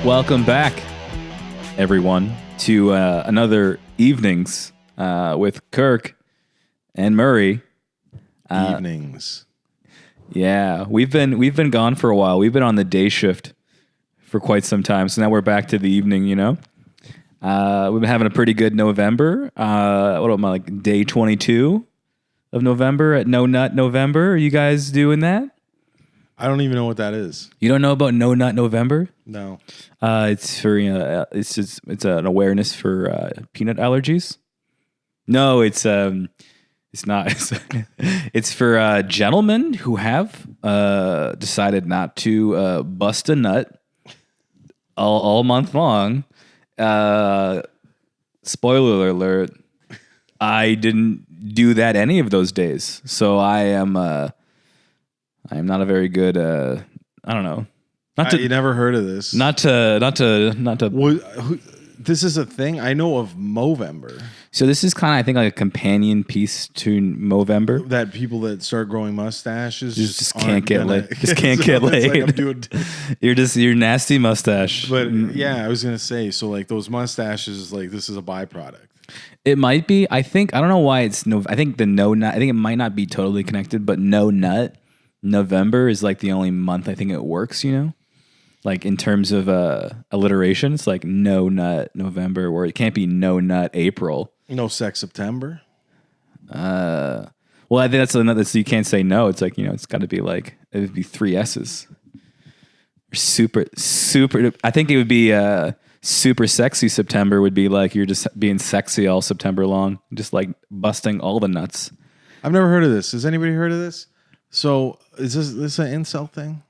Welcome back, everyone, to another evenings with KIRK and Murray. Evenings. Yeah, we've been gone for a while. We've been on the day shift for quite some time, so now we're back to the evening. You know, we've been having a pretty good November. What am I, like day 22 of November at No Nut November? Are you guys doing that? I don't even know what that is. You don't know about No Nut November? No. It's for it's an awareness for peanut allergies. No, it's not. It's for gentlemen who have decided not to bust a nut all month long. Spoiler alert: I didn't do that any of those days, so I am not a very good. I don't know. You never heard of this? Not to. This is a thing I know of. Movember. So this is kind of, I think, like a companion piece to Movember. That people that start growing mustaches just can't get laid. Just can't get laid. Like I'm doing. You're nasty mustache. But yeah, I was gonna say. So like those mustaches, like this is a byproduct. It might be. I don't know why it's no. I think the no nut. I think it might not be totally connected, but no nut. November is like the only month I think it works. You know. Like in terms of alliteration, it's like no nut November, where it can't be no nut April. No sex September. Well, I think that's another. So you can't say no. It's like, you know, it's got to be like, it would be 3 S's. Super. I think it would be super sexy September would be like you're just being sexy all September long, just like busting all the nuts. I've never heard of this. Has anybody heard of this? So is this an incel thing?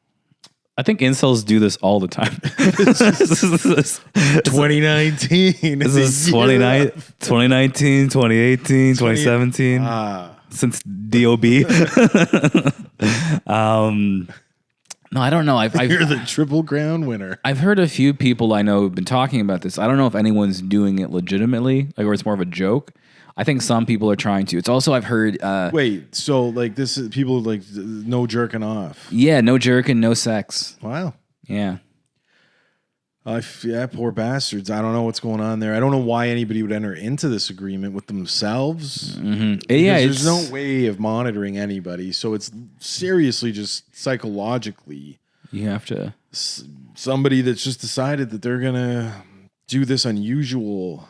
I think incels do this all the time. 2019. This is 2019, 2018, 2017. Since DOB. No, I don't know. You're the Triple Crown winner. I've heard a few people I know who've been talking about this. I don't know if anyone's doing it legitimately, like, or it's more of a joke. I think some people are trying to. It's also, I've heard... Wait, so like this is people like no jerking off? Yeah, no jerking, no sex. Wow. Yeah. Yeah, poor bastards. I don't know what's going on there. I don't know why anybody would enter into this agreement with themselves. Mm-hmm. Yeah, there's no way of monitoring anybody. So it's seriously just psychologically. You have to... Somebody that's just decided that they're going to do this unusual...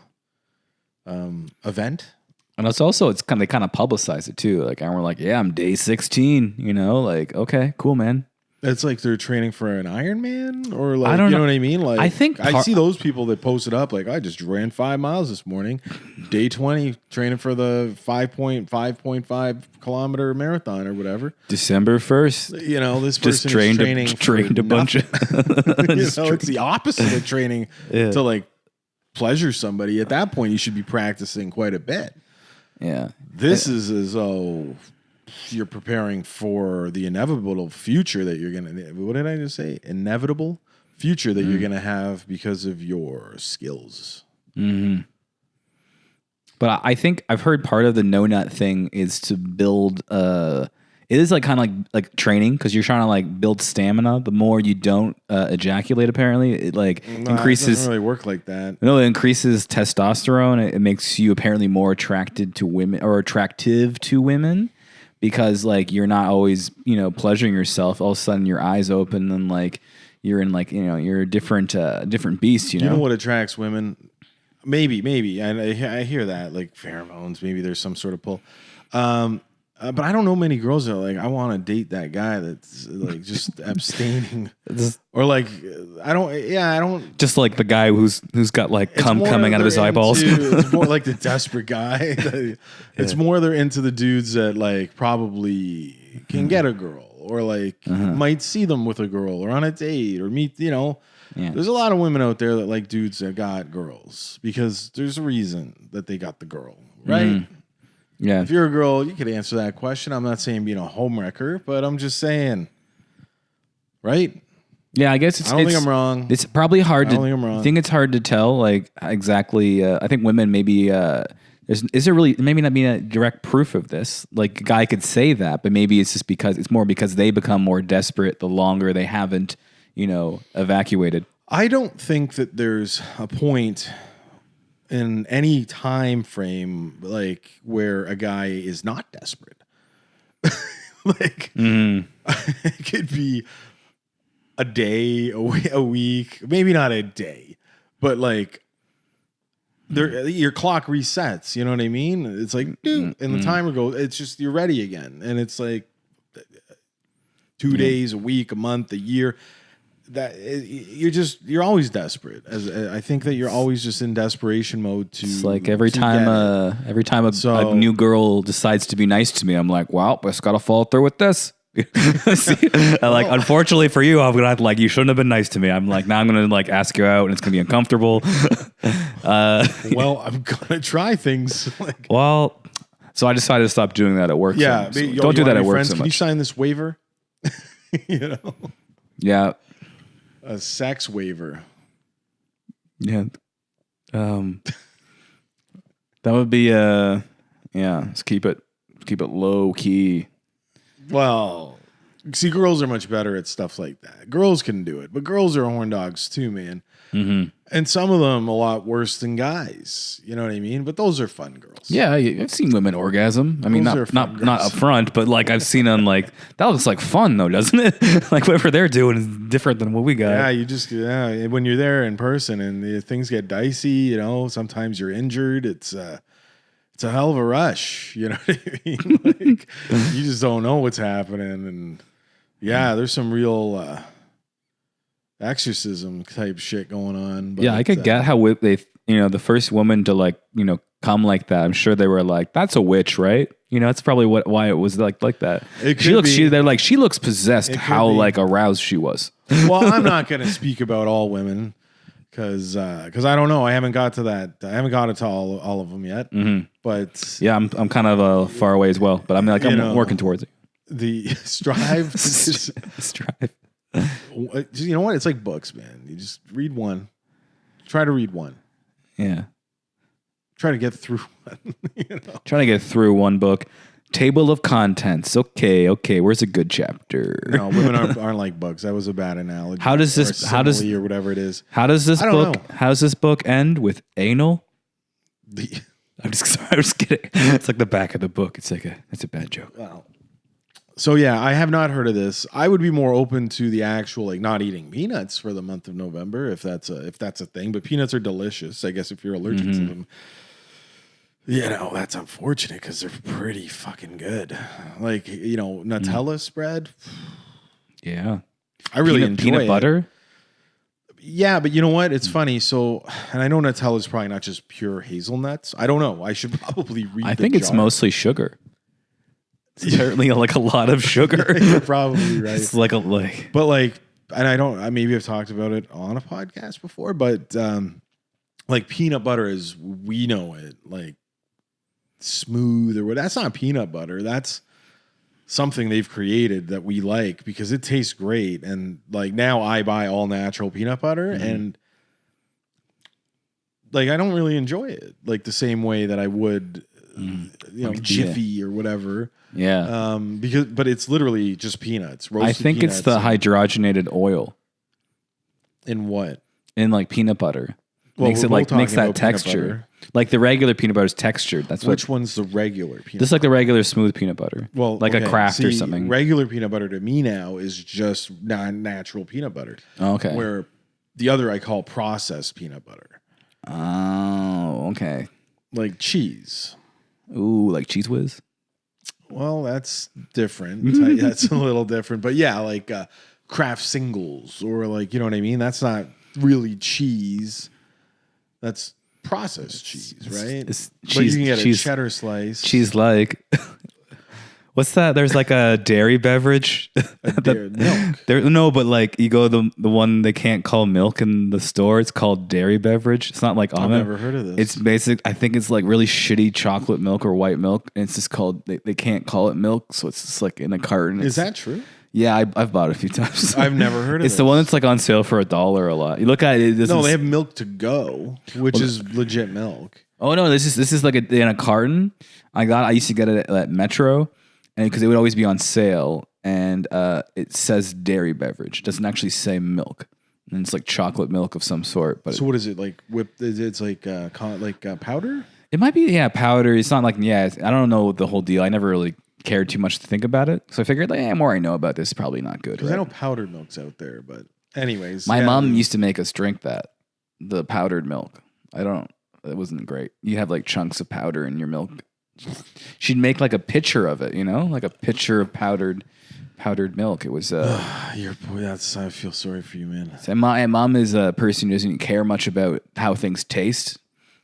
event. And it's also, they kind of publicize it too. Like, and we're like, yeah, I'm day 16, you know, like, okay, cool, man. It's like they're training for an Ironman, or like, I don't know what I mean? Like, I think I see those people that post it up like, I just ran 5 miles this morning, day 20, training for the 5.5 kilometer marathon or whatever. December 1st. You know, this person is trained a bunch of. It's the opposite of training to like pleasure somebody. At that point, you should be practicing quite a bit. Yeah. This is as though you're preparing for the inevitable future that you're going to... What did I just say? Inevitable future that you're going to have because of your skills. Mm-hmm. But I think I've heard part of the no nut thing is to build... it is like kind of like training, because you're trying to like build stamina. The more you don't ejaculate, apparently, it like increases. It doesn't really work like that. No, it increases testosterone. It makes you apparently more attracted to women, or attractive to women, because like you're not always, you know, pleasuring yourself. All of a sudden, your eyes open, and like you're in like, you know, you're a different beast. You know what attracts women? Maybe. I hear that, like pheromones. Maybe there's some sort of pull. But I don't know many girls that are like, I want to date that guy that's like just abstaining, or like I don't. Just like the guy who's got like cum coming out of his eyeballs. It's more like the desperate guy. It's more they're into the dudes that like probably can get a girl, or like might see them with a girl, or on a date, or meet. You know, there's a lot of women out there that like dudes that got girls because there's a reason that they got the girl, right? Mm-hmm. Yeah. If you're a girl, you could answer that question. I'm not saying being a homewrecker, but I'm just saying, right? Yeah, I guess I don't think I'm wrong. It's probably hard to. I don't think I'm wrong. I think it's hard to tell, like exactly. I think women maybe. Is there really maybe not being a direct proof of this? Like a guy could say that, but maybe it's just because it's more because they become more desperate the longer they haven't, you know, evacuated. I don't think that there's a point in any time frame like where a guy is not desperate. Like it could be a day, a week, maybe not a day, but like your clock resets. You know what I mean? It's like, and the timer goes. It's just you're ready again, and it's like 2 days, a week, a month, a year. That you're always desperate. As I think that you're always just in desperation mode to. It's like every time a new girl decides to be nice to me, I'm like, well, I just gotta follow through with this. See, like, unfortunately for you, I'm gonna have to, like, you shouldn't have been nice to me. I'm like, now I'm gonna like ask you out, and it's gonna be uncomfortable. Well, I'm gonna try things. Like, well, so I decided to stop doing that at work. Yeah, so don't do that at work friends, so Can much. you sign this waiver? You know, Yeah, a sex waiver. yeah. That would be yeah. Let's keep it low key. Well, see, girls are much better at stuff like that. Girls can do it, but girls are horn dogs too, man. Mm-hmm. And some of them a lot worse than guys. You know what I mean? But those are fun girls. Yeah, I've seen women orgasm. I mean, Those not are fun up front, but like I've seen on like that looks like fun though, doesn't it? Like whatever they're doing is different than what we got. Yeah, when you're there in person and things get dicey, you know, sometimes you're injured. It's a hell of a rush. You know what I mean? Like, you just don't know what's happening, and yeah, there's some real exorcism type shit going on. But, yeah, I could get how they, the first woman to like, come like that. I'm sure they were like, "That's a witch, right?" That's probably why it was like that. They're like, she looks possessed. How like aroused she was. Well, I'm not going to speak about all women because I don't know. I haven't got to that. I haven't got it to all of them yet. Mm-hmm. But yeah, I'm kind of far away as well. But I'm working towards it. The strive. Strive. You know what? It's like books, man. You just read one. Try to read one. Yeah. Try to get through one. Trying to get through one book. Table of contents. Okay. Where's a good chapter? No, women aren't like books. That was a bad analogy. How does or whatever it is? How does this book end with anal? I'm just kidding. It's like the back of the book. It's a bad joke. Wow. So yeah, I have not heard of this. I would be more open to the actual like not eating peanuts for the month of November if that's a thing. But peanuts are delicious. I guess if you're allergic to them, that's unfortunate because they're pretty fucking good. Like Nutella spread. Yeah, I really enjoy peanut butter. Yeah, but you know what? It's funny. So, and I know Nutella is probably not just pure hazelnuts. I don't know. I should probably read. I think it's mostly sugar. It's apparently like a lot of sugar. You're probably right. It's but like, and maybe I've talked about it on a podcast before, but like peanut butter as we know it, like smooth or what? That's not peanut butter. That's something they've created that we like because it tastes great. And like now I buy all natural peanut butter and like I don't really enjoy it like the same way that I would, Jiffy or whatever. Yeah. But it's literally just peanuts. I think it's the hydrogenated oil. In what? In like peanut butter. Well, makes that texture. Like the regular peanut butter is textured. Which one's the regular peanut butter? Just like the regular smooth peanut butter. Well, like a Kraft or something. Regular peanut butter to me now is just non-natural peanut butter. Oh, okay. Where the other I call processed peanut butter. Oh, okay. Like cheese. Ooh, like Cheese Whiz? Well, that's different. That's a little different. But yeah, like Kraft singles or like, you know what I mean? That's not really cheese. That's processed cheese, right? But you can get a cheddar slice. Cheese like. What's that? There's like a dairy beverage. Milk. No, but like you go the one they can't call milk in the store. It's called dairy beverage. It's not like almond. I've never heard of this. It's basic. I think it's like really shitty chocolate milk or white milk. And it's just called. They can't call it milk, so it's just like in a carton. Is that true? Yeah, I've bought it a few times. I've never heard of it. It's the one that's like on sale for $1 a lot. You look at it. They have milk to go, which is legit milk. Oh no, this is like in a carton. I used to get it at Metro, and because it would always be on sale, and it says dairy beverage. It doesn't actually say milk. and it's like chocolate milk of some sort. But So what is it like? Whipped? It's like powder. it might be powder. It's not like I don't know the whole deal. I never really cared too much to think about it, so I figured the more I know about this, probably not good. Because right? I know powdered milk's out there, but anyways, My mom used to make us drink the powdered milk. It wasn't great. You have like chunks of powder in your milk. She'd make like a pitcher of it, like a pitcher of powdered milk. It was your boy. I feel sorry for you, man. and my mom is a person who doesn't care much about how things taste.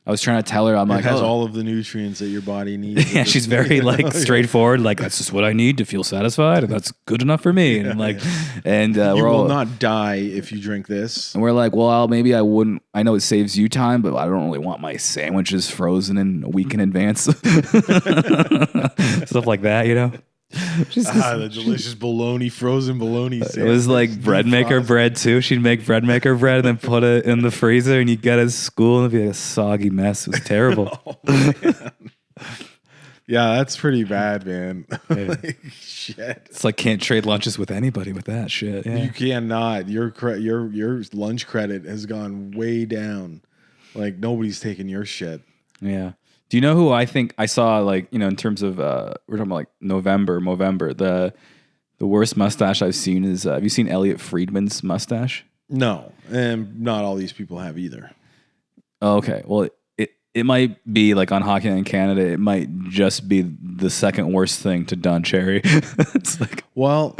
I was trying to tell her, It has all of the nutrients that your body needs. Yeah, she's very straightforward. Like, that's just what I need to feel satisfied, and that's good enough for me. And you will not die if you drink this. And we're like, well, maybe I wouldn't. I know it saves you time, but I don't really want my sandwiches frozen in a week in advance. Stuff like that, The delicious frozen bologna sandwich. It was like bread maker bread too. She'd make bread maker bread and then put it in the freezer, and you get it at school and it'd be like a soggy mess. It was terrible. Yeah, that's pretty bad, man. Yeah. Shit. It's like can't trade lunches with anybody with that shit. Yeah. You cannot. Your lunch credit has gone way down. Like nobody's taking your shit. Yeah. Do you know who I think I saw, in terms of, we're talking about like Movember, the worst mustache I've seen is, have you seen Elliot Friedman's mustache? No. And not all these people have either. Oh, okay. Well, it might be like on Hockey Night in Canada, it might just be the second worst thing to Don Cherry. It's like, well,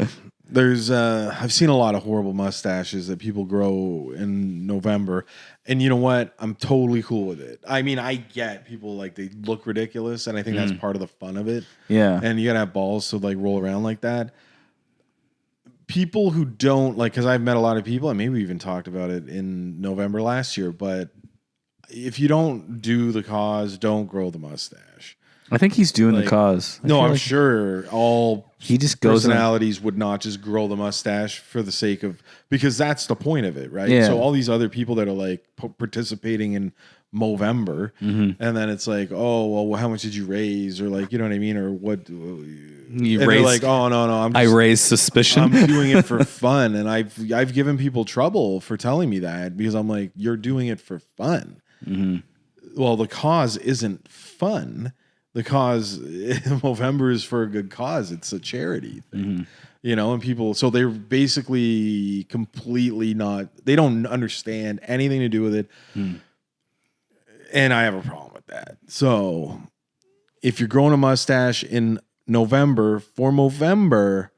there's, I've seen a lot of horrible mustaches that people grow in November. And you know what? I'm totally cool with it. I mean, I get people they look ridiculous, and I think that's part of the fun of it. Yeah. And you gotta have balls to roll around like that. People who don't because I've met a lot of people, and maybe we even talked about it in November last year, but if you don't do the cause, don't grow the mustache. I think he's doing the cause. I'm sure he just goes personalities would not just grow the mustache for the sake of, because that's the point of it, right? Yeah. So all these other people that are participating in Movember, and then it's like, oh well, how much did you raise, or you know what I mean, or what? You raised, oh no, I raised suspicion. I'm doing it for fun, and I've given people trouble for telling me that, because I'm like, you're doing it for fun. Mm-hmm. Well, the cause isn't fun. The cause, Movember is for a good cause. It's a charity thing, and people, so they're basically completely they don't understand anything to do with it. And I have a problem with that. So if you're growing a mustache in November, for Movember,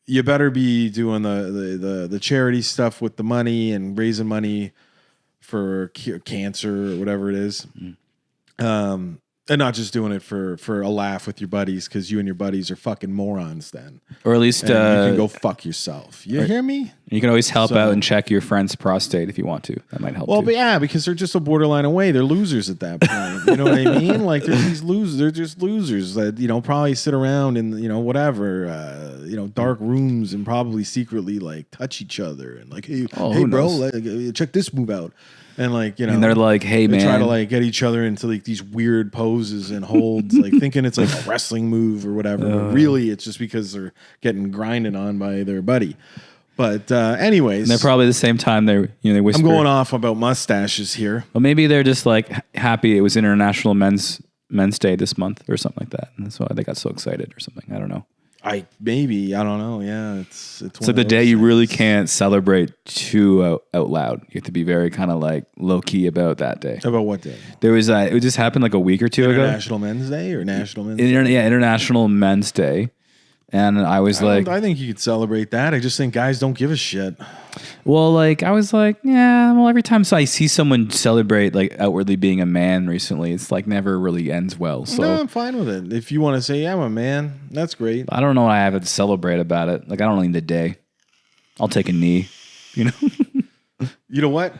you better be doing the charity stuff with the money and raising money for cancer or whatever it is. And not just doing it for a laugh with your buddies, because you and your buddies are fucking morons then. Or at least you can go fuck yourself. You hear me? You can always help out and check your friend's prostate if you want to. That might help. Well, too. But yeah, because they're just a borderline away. They're losers at that point. You know what I mean? Like they're these losers. They're just losers that probably sit around in whatever dark rooms and probably secretly touch each other and hey bro, check this move out. And and they're like, hey man, they try to get each other into these weird poses and holds, thinking it's a wrestling move or whatever. But really, it's just because they're getting grinded on by their buddy. But anyways, and they're probably the same time they whisper. I'm going off about mustaches here. Well, maybe they're just happy it was International Men's Day this month or something like that, and that's why they got so excited or something. I don't know. I don't know. Yeah, it's like the day you really can't celebrate too out loud. You have to be very kind of low key about that day. About what day? There was it just happened a week or two ago. International Men's Day or National Men's Day? Yeah, International Men's Day. And I was I think you could celebrate that. I just think guys don't give a shit. Well, I was yeah, well, every time I see someone celebrate outwardly being a man recently, it's never really ends well. So no, I'm fine with it. If you want to say, yeah, I'm a man, that's great. I don't know what I have to celebrate about it. I don't need the day. I'll take a knee, You know what?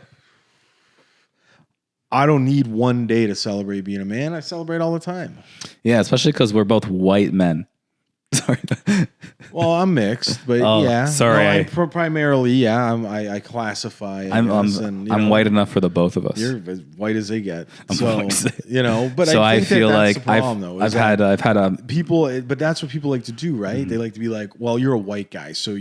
I don't need one day to celebrate being a man. I celebrate all the time. Yeah, especially because we're both white men. Sorry. Well, I'm mixed, but yeah. Sorry. No, primarily, I classify. I'm white enough for the both of us. You're as white as they get. But so I feel that's the problem, I've had people, but that's what people like to do, right? They like to be well, you're a white guy, so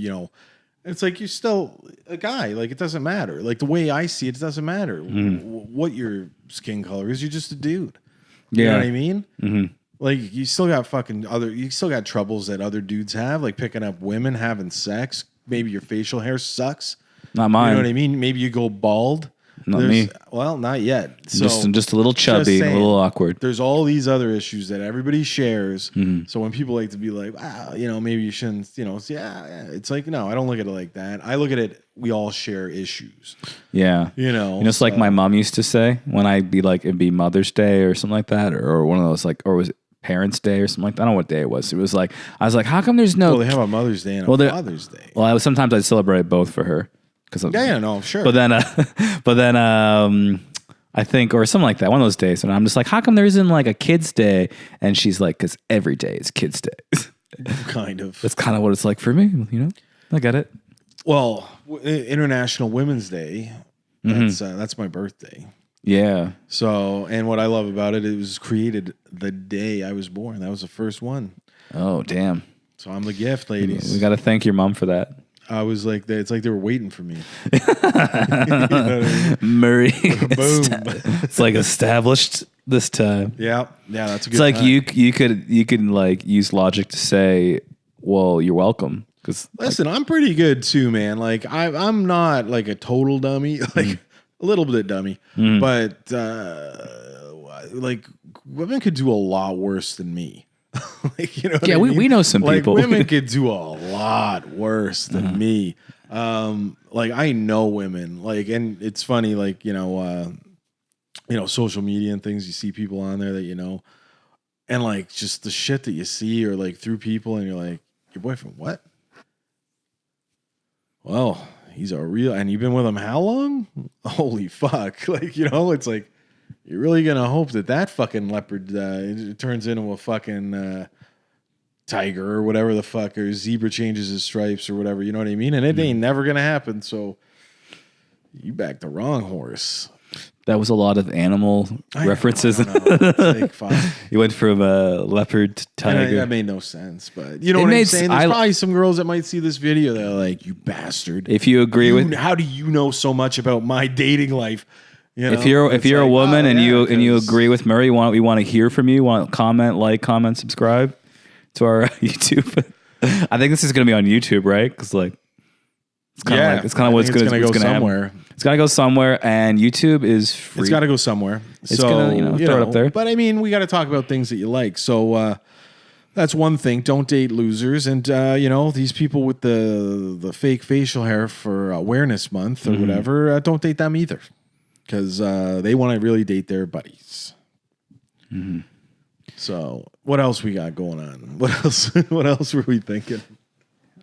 It's like you're still a guy. Like it doesn't matter. Like the way I see it, it doesn't matter what your skin color is. You're just a dude. You know what I mean? Mm-hmm. Like you still got you still got troubles that other dudes have, like picking up women, having sex. Maybe your facial hair sucks. Not mine. You know what I mean? Maybe you go bald. Not me. Well, not yet. So just a little chubby, a little awkward. There's all these other issues that everybody shares. So when people like to be like, wow, maybe you shouldn't, it's like, no, I don't look at it like that. I look at it, we all share issues. Yeah. It's like my mom used to say when I'd be like, it'd be Mother's Day or something like that, or one of those like, or was it Parents' Day or something like that? I don't know what day it was. It was like, I was like, how come there's no... Well, they have a Mother's Day and a Father's Day. Well, sometimes I'd celebrate both for her. No, sure. But then, I think, or something like that, one of those days, and I'm just like, how come there isn't like a Kids' Day? And she's like, because every day is Kids' Day. Kind of. That's kind of what it's like for me, I get it. Well, International Women's Day, that's my birthday. Yeah. So, and what I love about it, it was created the day I was born. That was the first one. Oh, damn. So I'm the gift, ladies. We got to thank your mom for that. I was like, it's like they were waiting for me. You know what I mean? Murray. Boom. It's like established this time. Yeah, that's a good. It's like time. you could like use logic to say, well, you're welcome. Because listen, I'm pretty good too, man. Like I'm not like a total dummy, like a little bit dummy, but like women could do a lot worse than me. Like, yeah, we know some people. Women could do a lot worse than me. Like I know women, like, and it's funny, like, social media and things, you see people on there that, and like just the shit that you see or like through people and you're like, your boyfriend, what? Well, he's a real, and you've been with him how long? Holy fuck. Like, it's like, you're really going to hope that fucking leopard turns into a fucking tiger or whatever the fuck, or zebra changes his stripes or whatever, you know what I mean? And it ain't never going to happen, so you backed the wrong horse. That was a lot of animal references. You went from a leopard to tiger. That made no sense, but you know what I'm saying? There's probably some girls that might see this video that are like, you bastard. If you agree with... How do you know so much about my dating life? If you're a woman and you agree with Murray, we want to hear from you. Want to comment, subscribe to our YouTube. I think this is going to be on YouTube, right? Because it's kind of what's going to go somewhere. It's got to go somewhere, and YouTube is free. It's got to go somewhere. It's going to throw it up there. But I mean, we got to talk about things that you like. So that's one thing. Don't date losers, and these people with the fake facial hair for Awareness Month or whatever. Don't date them either. Because they want to really date their buddies. Mm-hmm. So, what else we got going on? What else were we thinking?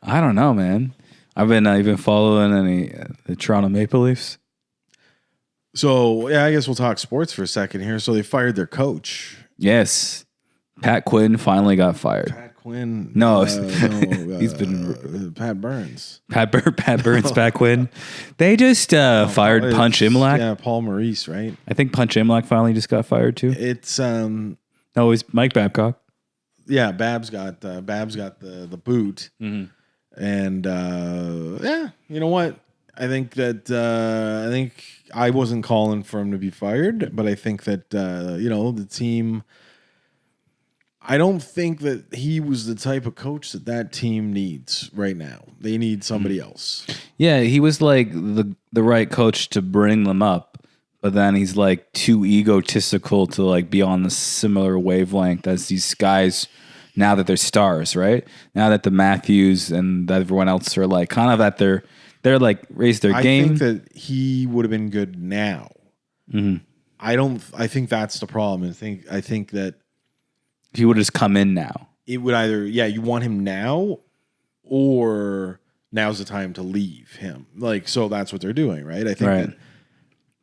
I don't know, man. I've been following the Toronto Maple Leafs. So, yeah, I guess we'll talk sports for a second here. So, they fired their coach. Yes. Pat Quinn finally got fired. Pat Quinn? No, he's been... Pat Burns. Pat Burns, Pat Quinn. They just fired Punch Imlach. Yeah, Paul Maurice, right? I think Punch Imlach finally just got fired too. It's... No, it's Mike Babcock. Yeah, Babs got the boot. Mm-hmm. And yeah, you know what? I think I wasn't calling for him to be fired, but I think that the team. I don't think that he was the type of coach that team needs right now. They need somebody else. Yeah, he was like the right coach to bring them up, but then he's like too egotistical to like be on the similar wavelength as these guys. Now that they're stars, right? Now that the Matthews and everyone else are like kind of at they're like raised their game. I think that he would have been good now. Mm-hmm. I think that's the problem. I think that he would just come in now. It would either, you want him now, or now's the time to leave him. Like, so that's what they're doing, right? I think that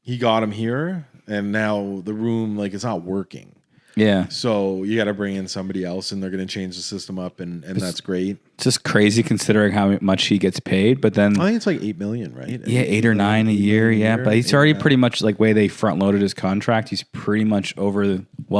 he got him here, and now the room, like, it's not working. Yeah. So you got to bring in somebody else, and they're going to change the system up, and that's great. It's just crazy considering how much he gets paid, but then... I think it's like $8 million, right? Yeah, 8 or 9 a year, yeah. But he's already pretty much, like, way they front-loaded his contract, he's pretty much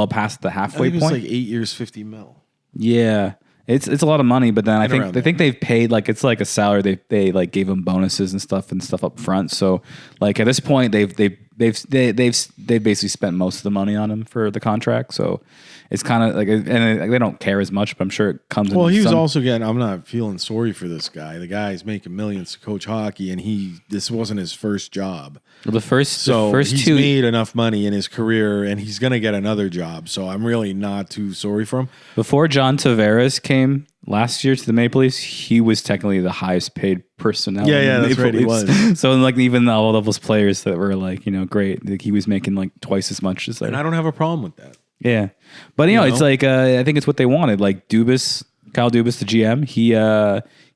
past the halfway point. It's like 8 years, $50 million. Yeah. It's a lot of money, but then I around think they've paid like it's like a salary. They like gave him bonuses and stuff up front. So like at this point they've basically spent most of the money on him for the contract. So it's kind of like, and they don't care as much, but I'm sure it comes. Well, he was also getting. I'm not feeling sorry for this guy. The guy's making millions to coach hockey, and this wasn't his first job. Well, the first he's two made enough money in his career, and he's going to get another job. So I'm really not too sorry for him. Before John Tavares came last year to the Maple Leafs, he was technically the highest paid personnel. Yeah, that's right. He was. So like even all of those players that were like great, like he was making like twice as much as like. And I don't have a problem with that. Yeah, but it's like I think it's what they wanted. Like Kyle Dubas, the GM,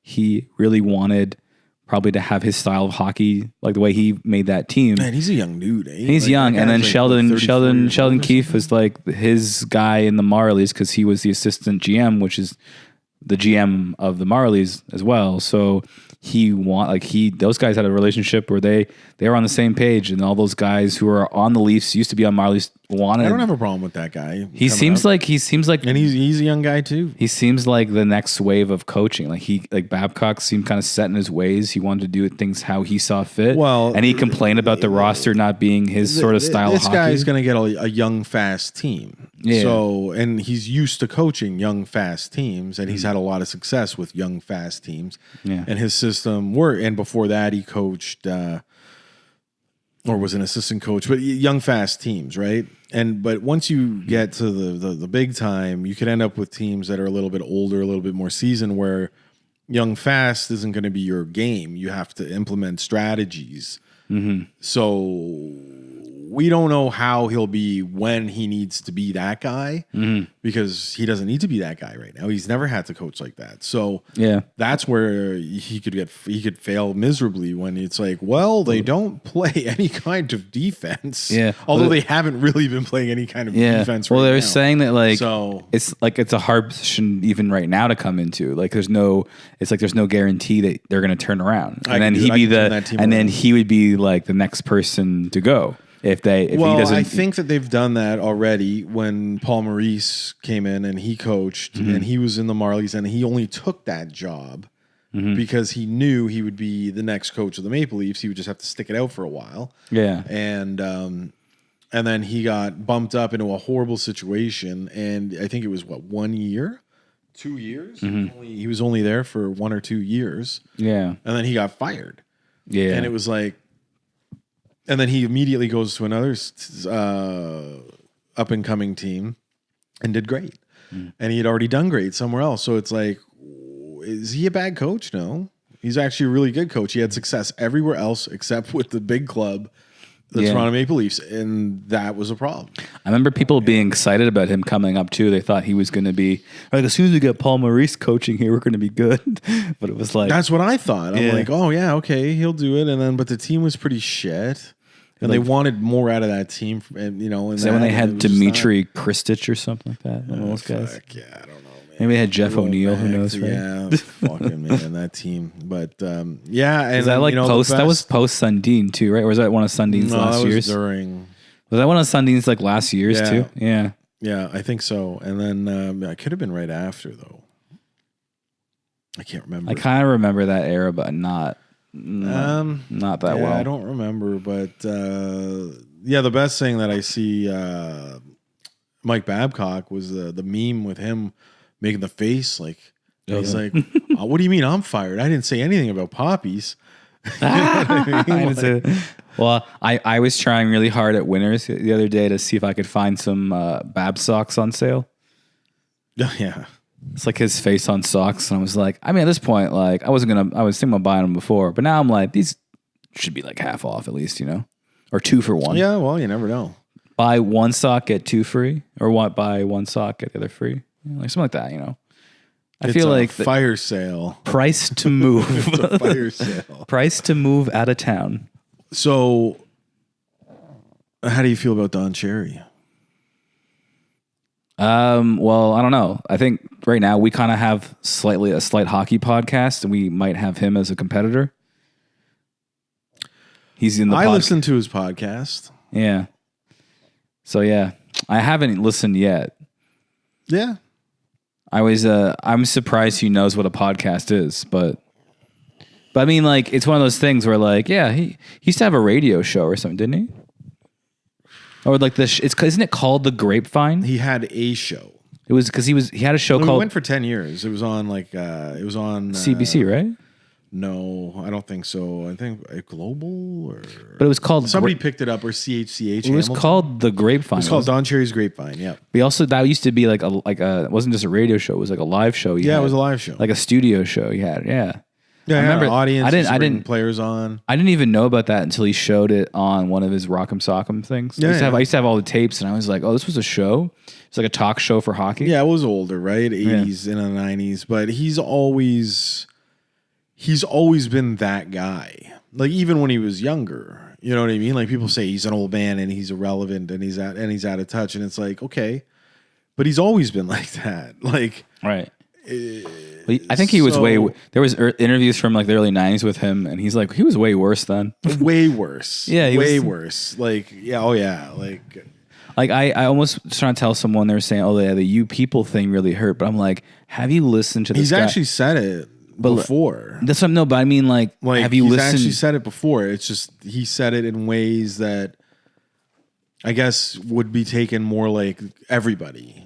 he really wanted probably to have his style of hockey, like the way he made that team. Man, he's a young dude. He's young, and then Sheldon Keefe was like his guy in the Marlies because he was the assistant GM, which is the GM of the Marlies as well. So those guys had a relationship where they were on the same page, and all those guys who are on the Leafs used to be on Marlies wanted. I don't have a problem with that guy. He seems like, and he's a young guy too. He seems like the next wave of coaching. Like Babcock seemed kind of set in his ways. He wanted to do things how he saw fit. Well, and he complained about the roster not being his sort of style of hockey. This guy's going to get a young, fast team. Yeah. So, and he's used to coaching young, fast teams, and he's had a lot of success with young, fast teams. Yeah. And his system worked. And before that, he coached, or was an assistant coach, but young, fast teams, right? But once you get to the big time, you could end up with teams that are a little bit older, a little bit more seasoned, where young, fast isn't going to be your game. You have to implement strategies. Mm-hmm. So we don't know how he'll be when he needs to be that guy, because he doesn't need to be that guy right now. He's never had to coach like that. So that's where he could fail miserably when it's like, well, they don't play any kind of defense. Yeah. Although they haven't really been playing any kind of defense right now. Well, they're saying that it's a hard position even right now to come into. Like there's no guarantee that they're going to turn around. And then he would be like the next person to go. If he doesn't, I think that they've done that already when Paul Maurice came in and he coached, and he was in the Marlies, and he only took that job because he knew he would be the next coach of the Maple Leafs. He would just have to stick it out for a while. Yeah. And then he got bumped up into a horrible situation, and I think it was 1 year, 2 years. He was only there for 1 or 2 years. Yeah. And then he got fired. Yeah. And it was like, and then he immediately goes to another up and coming team and did great. And he had already done great somewhere else. So it's like, is he a bad coach? No. He's actually a really good coach. He had success everywhere else except with the big club, the Toronto Maple Leafs. And that was a problem. I remember people being excited about him coming up too. They thought he was going to be like, as soon as we get Paul Maurice coaching here, we're going to be good. But it was like, that's what I thought. I'm like, oh yeah, okay, he'll do it. But the team was pretty shit. And they wanted more out of that team, and is that when they had Dmitry Kristich or something like that? One of those guys. Yeah, I don't know. Man. Maybe they had Jeff O'Neill. Who knows? Right? Yeah, fucking man, that team. But and is that like post? That was post Sundin too, right? Or was that one of Sundin's last years? During. Was that one of Sundin's like last years too? Yeah. Yeah, I think so. And then I could have been right after though. I can't remember. I kind of remember that era, but not that well. I don't remember, but the best thing that I see Mike Babcock was the meme with him making the face like he's like, what do you mean I'm fired? I didn't say anything about poppies. Well, I was trying really hard at Winners the other day to see if I could find some Bab socks on sale. Yeah. It's like his face on socks, and I was like, I mean, at this point, like I was thinking about buying them before, but now I'm like, these should be like half off at least, or 2 for 1. Yeah, well, you never know. Buy one sock, get 2 free, or buy one sock, get the other free, like something like that, I feel like fire sale. Price to move. It's a fire sale. Price to move out of town. So, how do you feel about Don Cherry? Well, I don't know. I think right now we kind of have a slight hockey podcast, and we might have him as a competitor. He's in the. I listened to his podcast. Yeah. So yeah, I haven't listened yet. Yeah. I'm surprised he knows what a podcast is, but I mean, like, it's one of those things where, like, yeah, he used to have a radio show or something, didn't he? Or like isn't it called The Grapevine? He had a show. It was because he had a show called. It went for 10 years. It was on CBC, right? No, I don't think so. I think Global or. But it was called. Somebody picked it up, or CHCH. It was called The Grapevine. It was called Don Cherry's Grapevine. Yeah. That used to be like a it wasn't just a radio show. It was like a live show. It was a live show. Like a studio show. He had. Yeah. Yeah, I remember audience. I didn't players on. I didn't even know about that until he showed it on one of his Rock'em Sock'em things. I used to have all the tapes, and I was like, "Oh, this was a show. It's like a talk show for hockey." Yeah, it was older, right? 80s and the 90s, but he's always been that guy. Like even when he was younger, you know what I mean? Like people say he's an old man and he's irrelevant and he's out of touch, and it's like okay, but he's always been like that. Like right. I think he was there was interviews from like the early 90s with him, and he's like, he was way worse then. Way worse. Yeah, way worse. Like, yeah, oh yeah. Like I almost was trying to tell someone, they were saying, oh yeah, the "you people" thing really hurt. But I'm like, have you listened to this He's guy? actually said it before. That's what but I mean, like have you listened? He's actually said it before. It's just he said it in ways that I guess would be taken more like everybody.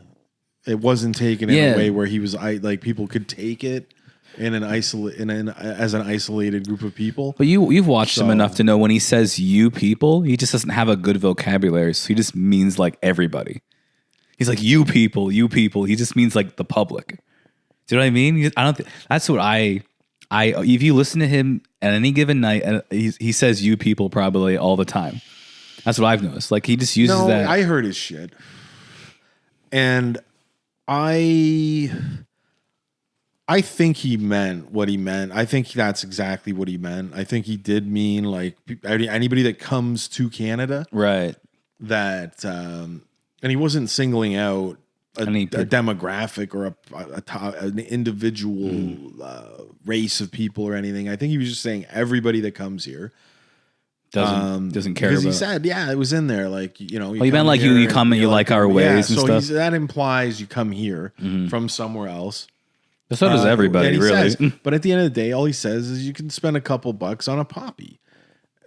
It wasn't taken in a way where he was like people could take it as an isolated group of people. But you've watched him enough to know when he says "you people," he just doesn't have a good vocabulary. So he just means like everybody. He's like "you people, you people." He just means like the public. Do you know what I mean? I don't. That's what I. If you listen to him at any given night, and he says "you people" probably all the time. That's what I've noticed. Like he just uses that. I heard his shit, and I think he meant what he meant. I think that's exactly what he meant. I think he did mean like anybody that comes to Canada, right? That and he wasn't singling out a demographic or an individual race of people or anything. I think he was just saying everybody that comes here. Doesn't care because about. He said, it was in there. Like, you know, you meant like you come and you like our ways and stuff. So that implies you come here from somewhere else. But so does everybody, really. Says, but at the end of the day, all he says is you can spend a couple bucks on a poppy,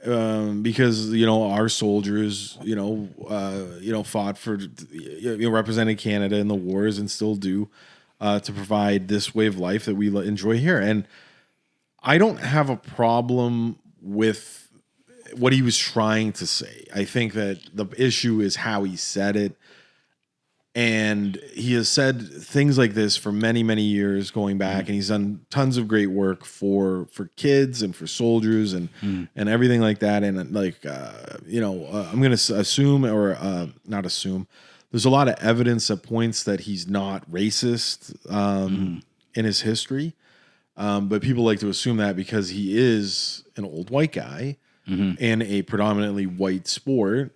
because you know our soldiers, fought for, represented Canada in the wars and still do, to provide this way of life that we enjoy here. And I don't have a problem with what he was trying to say. I think that the issue is how he said it. And he has said things like this for many, many years going back, and he's done tons of great work for kids and for soldiers and everything like that. And like, I'm going to assume or not assume. There's a lot of evidence that points that he's not racist in his history. But people like to assume that because he is an old white guy in a predominantly white sport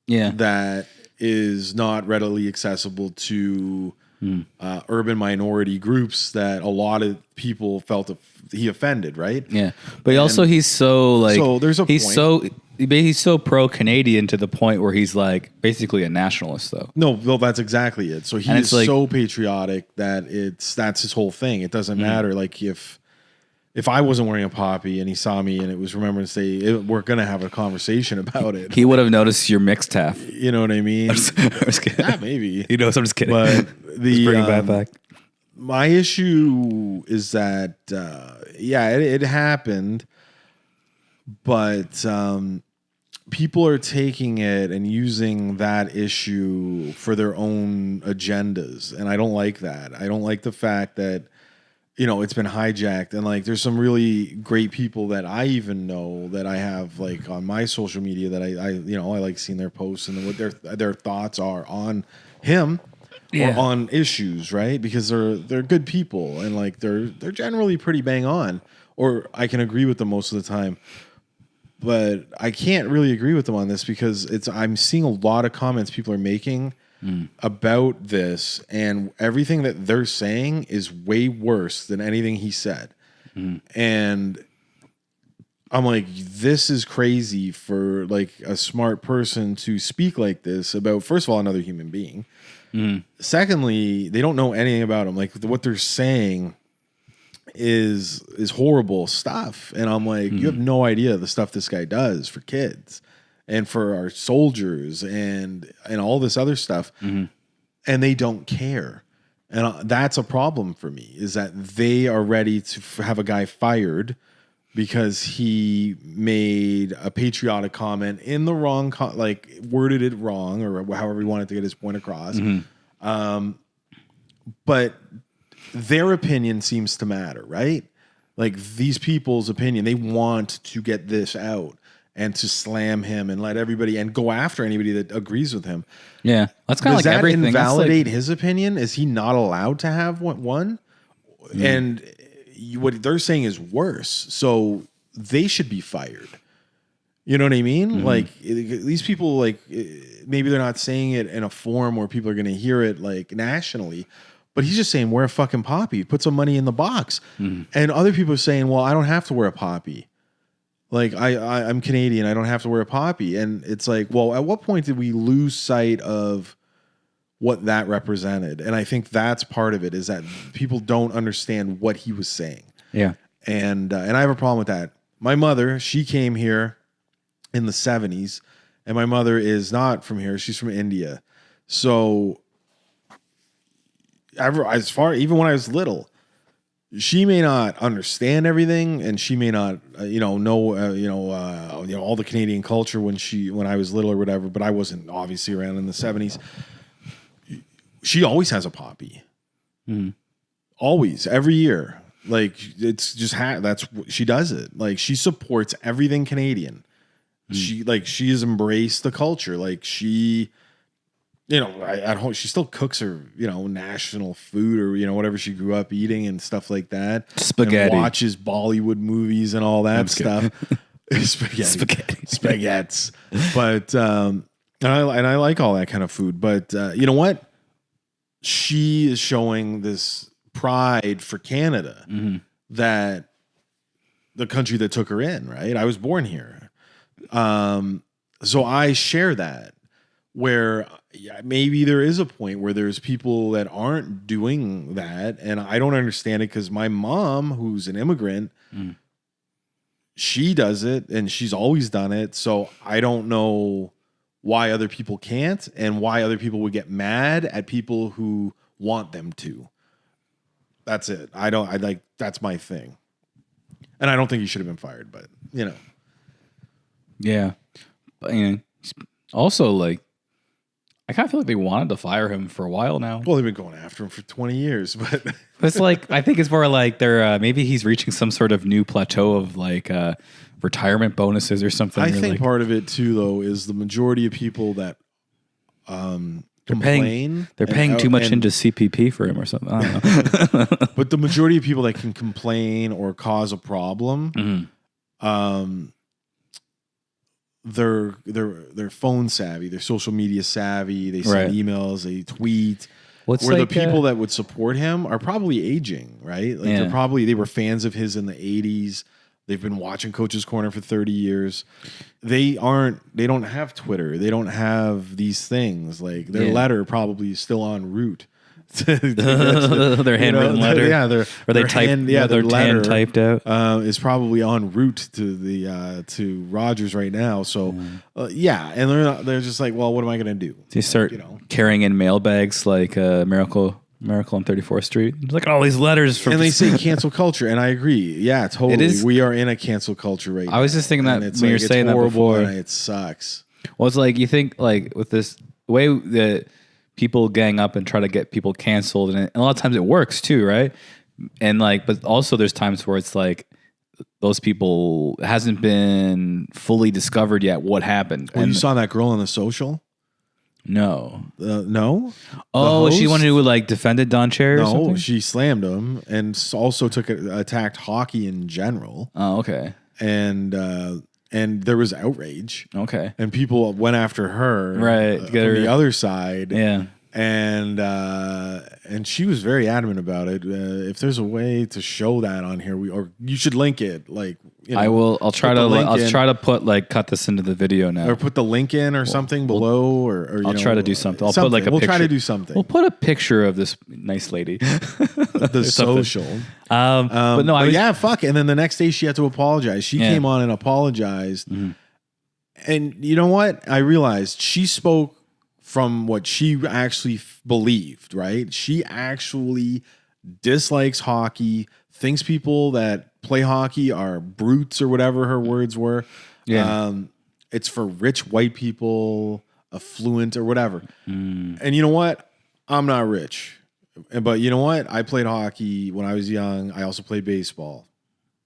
that is not readily accessible to urban minority groups that a lot of people felt he offended, right? Yeah. But he's so like, so there's a point. He's so pro-Canadian to the point where he's like basically a nationalist though. No, well, that's exactly it. So he is like, so patriotic that that's his whole thing. It doesn't matter. Like if I wasn't wearing a poppy and he saw me and it was Remembrance Day, we're going to have a conversation about it. He would have noticed your mixed half. You know what I mean? I'm just kidding. Yeah, maybe. I'm just kidding. But bring that back. My issue is that, it happened, but people are taking it and using that issue for their own agendas. And I don't like that. I don't like the fact that, it's been hijacked, and like there's some really great people that I even know that I have like on my social media that I like seeing their posts and what their thoughts are on him or on issues, right? Because they're good people and like they're generally pretty bang on, or I can agree with them most of the time. But I can't really agree with them on this because I'm seeing a lot of comments people are making about this, and everything that they're saying is way worse than anything he said. And I'm like, this is crazy for like a smart person to speak like this about, first of all, another human being. Secondly, they don't know anything about him. Like what they're saying is horrible stuff. And I'm like, you have no idea the stuff this guy does for kids and for our soldiers and all this other stuff. And they don't care. And that's a problem for me, is that they are ready to have a guy fired because he made a patriotic comment in the wrong, like worded it wrong or however he wanted to get his point across. But their opinion seems to matter, right? Like these people's opinion, they want to get this out and to slam him and let everybody and go after anybody that agrees with him. Yeah, that's kind of like that everything. Invalidate his opinion? Is he not allowed to have one? And what they're saying is worse. So they should be fired. You know what I mean? Like these people, like maybe they're not saying it in a form where people are going to hear it like nationally, but he's just saying wear a fucking poppy, put some money in the box. And other people are saying, well, I don't have to wear a poppy. Like I'm Canadian, I don't have to wear a poppy. And it's like, well, at what point did we lose sight of what that represented? And I think that's part of it, is that people don't understand what he was saying. Yeah. And I have a problem with that. My mother, she came here in the 70s, and my mother is not from here. She's from India. So even when I was little, she may not understand everything, and she may not, know all the Canadian culture when I was little or whatever. But I wasn't obviously around in the 70s. She always has a poppy, always, every year. Like it's just that's she does it. Like she supports everything Canadian. She has embraced the culture. Like she. At home, she still cooks her, national food or, whatever she grew up eating and stuff like that. Spaghetti. And watches Bollywood movies and all that stuff. Spaghettis. But, and I like all that kind of food. But you know what? She is showing this pride for Canada, that the country that took her in, right? I was born here. So I share that. Where maybe there is a point where there's people that aren't doing that, and I don't understand it, because my mom, who's an immigrant, she does it, and she's always done it. So I don't know why other people can't, and why other people would get mad at people who want them to. That's it. That's my thing, and I don't think he should have been fired, but Yeah, but also like. I kind of feel like they wanted to fire him for a while now. Well, they've been going after him for 20 years, but it's like, I think it's more like they're maybe he's reaching some sort of new plateau of like retirement bonuses or something. I think part of it too, though, is the majority of people that complain. They're paying too much into CPP for him or something. I don't know. But the majority of people that can complain or cause a problem, they're phone savvy, they're social media savvy, they send emails, they tweet. The people that would support him are probably aging, right? Like they were fans of his in the 80s. They've been watching Coach's Corner for 30 years. They don't have Twitter. They don't have these things. Like their letter probably is still en route. Their handwritten letter, their letter typed out is probably en route to Rogers right now. So and they're just like, well, what am I going to do? They start carrying in mail bags like Miracle on 34th Street. Look at all these letters and they say cancel culture, and I agree. Yeah, totally. It is, we are in a cancel culture right now. I was just thinking that when you're saying that before, and it sucks. Well, it's like you think like with this way that people gang up and try to get people canceled, and a lot of times it works too, right? And like, but also there's times where it's like those people hasn't been fully discovered yet what happened. Well, you saw that girl on The Social? No. No? Oh, she one who like defended Don Cherry or something? No, she slammed him and also attacked hockey in general. Oh, okay. And there was outrage. Okay. And people went after her. Right. From the other side. Yeah. And she was very adamant about it. If there's a way to show that on here, or you should link it. Like, I will. I'll try to put like cut this into the video now, or put the link in or something below, or I'll try to do something. I'll put like a we'll picture. try to do something. We'll put a picture of this nice lady. The social. But no, yeah, fuck. And then the next day she had to apologize. She came on and apologized. Mm-hmm. And you know what? I realized she spoke from what she actually believed, right? She actually dislikes hockey, thinks people that play hockey are brutes or whatever her words were. Yeah. It's for rich white people, affluent or whatever. And you know what? I'm not rich. But you know what? I played hockey when I was young. I also played baseball.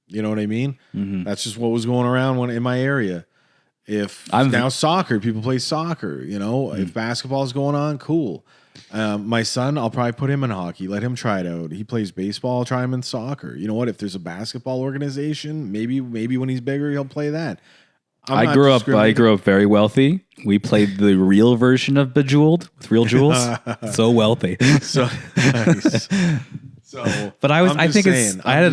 You know what I mean? Mm-hmm. That's just what was going around in my area. If now soccer, people play soccer, you know, if basketball is going on, cool. My son, I'll probably put him in hockey, let him try it out. He plays baseball, I'll try him in soccer. You know what? If there's a basketball organization, maybe when he's bigger, he'll play that. I grew up very wealthy. We played the real version of Bejeweled with real jewels. So wealthy. So nice. So, but I had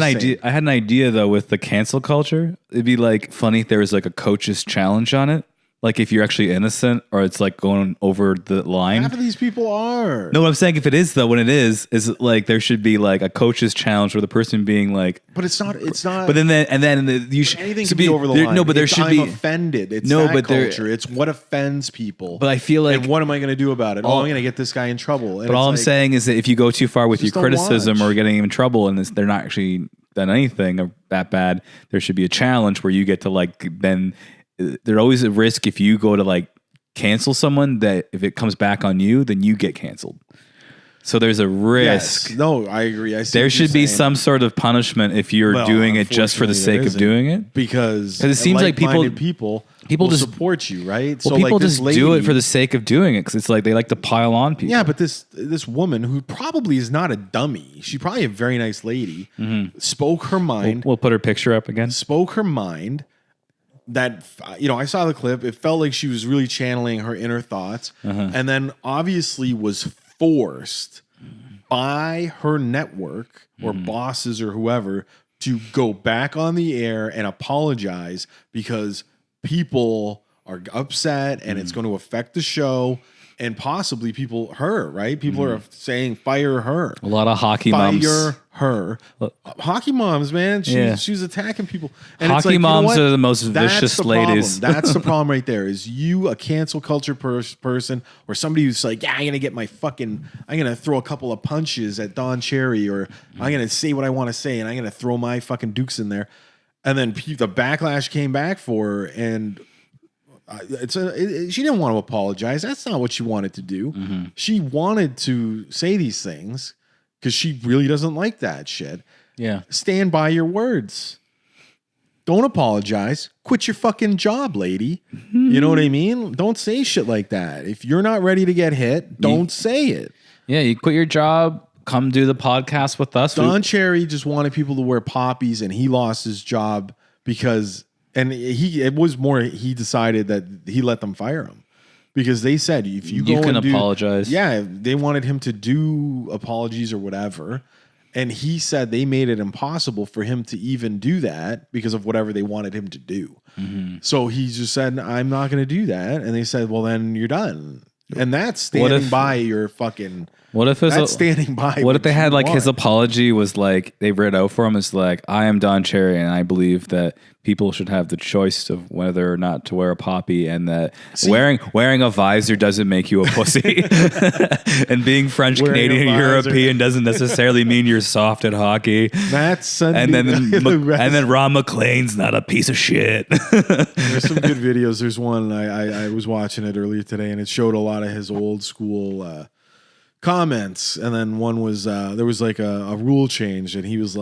an idea though with the cancel culture. It'd be like funny if there was like a coach's challenge on it. Like if you're actually innocent or it's like going over the line. Half of these people are. No, what I'm saying, if it is though, when it is like there should be like a coach's challenge where the person being like. But it's not. But then you should. Anything can be over the line. No, but there should be. I'm offended. It's that culture. It's what offends people. But I feel like. And what am I going to do about it? I'm going to get this guy in trouble. But all I'm saying is that if you go too far with your criticism or getting him in trouble and they're not actually done anything that bad, there should be a challenge where you get to like then. There's always a risk if you go to like cancel someone that if it comes back on you, then you get canceled. So there's a risk. Yes. No, I agree. I see there should be some sort of punishment if you're doing it just for the sake of doing it. Because it seems like people will just support you, right? Well, so people like just do it for the sake of doing it because it's like they like to pile on people. Yeah, but this woman who probably is not a dummy, she's probably a very nice lady, spoke her mind. We'll put her picture up again. Spoke her mind. That, you know, I saw the clip. It felt like she was really channeling her inner thoughts, and then obviously was forced by her network or bosses or whoever to go back on the air and apologize because people are upset and it's going to affect the show. And possibly her, right? People are saying fire her. A lot of hockey moms. Fire her. Hockey moms, man. She's attacking people. And hockey moms are the most vicious ladies. That's the problem right there. Is you a cancel culture person or somebody who's like, yeah, I'm going to throw a couple of punches at Don Cherry or I'm going to say what I want to say and I'm going to throw my fucking dukes in there. And then the backlash came back for her and she didn't want to apologize. That's not what she wanted to do. She wanted to say these things because she really doesn't like that shit. Yeah. Stand by your words. Don't apologize. Quit your fucking job, lady. You know what I mean? Don't say shit like that. If you're not ready to get hit, don't say it. Yeah, you quit your job. Come do the podcast with us. Don Cherry just wanted people to wear poppies and he lost his job because... And he decided that he let them fire him because they said, if you can apologize. Yeah. They wanted him to do apologies or whatever. And he said they made it impossible for him to even do that because of whatever they wanted him to do. So he just said, I'm not going to do that. And they said, well, then you're done. And that's standing by your fucking... What if standing by? What if they had like his apology was like they read out for him as like, I am Don Cherry and I believe that people should have the choice of whether or not to wear a poppy and that wearing a visor doesn't make you a pussy and being French Canadian European doesn't necessarily mean you're soft at hockey. That's and then Ron McLean's not a piece of shit. There's some good videos. There's one I was watching it earlier today and it showed a lot of his old school comments, and then one was there was like a rule change, and he was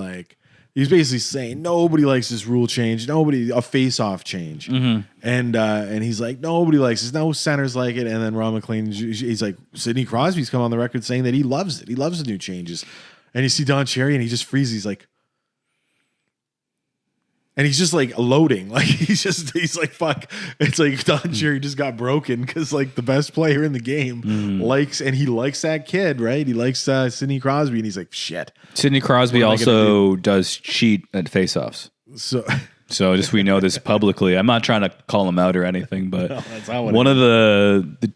basically saying nobody likes this rule change, a face-off change, and he's like nobody likes this, no centers like it, and then Ron McLean, he's like Sidney Crosby's come on the record saying that he loves it, he loves the new changes, and you see Don Cherry and he just freezes, he's like. And he's just like loading, like he's like fuck. It's like Don Cherry just got broken because like the best player in the game likes that kid, right? He likes Sidney Crosby, and he's like shit. Sidney Crosby also does cheat at faceoffs. So So just we know this publicly. I'm not trying to call him out or anything, but that's not what one of the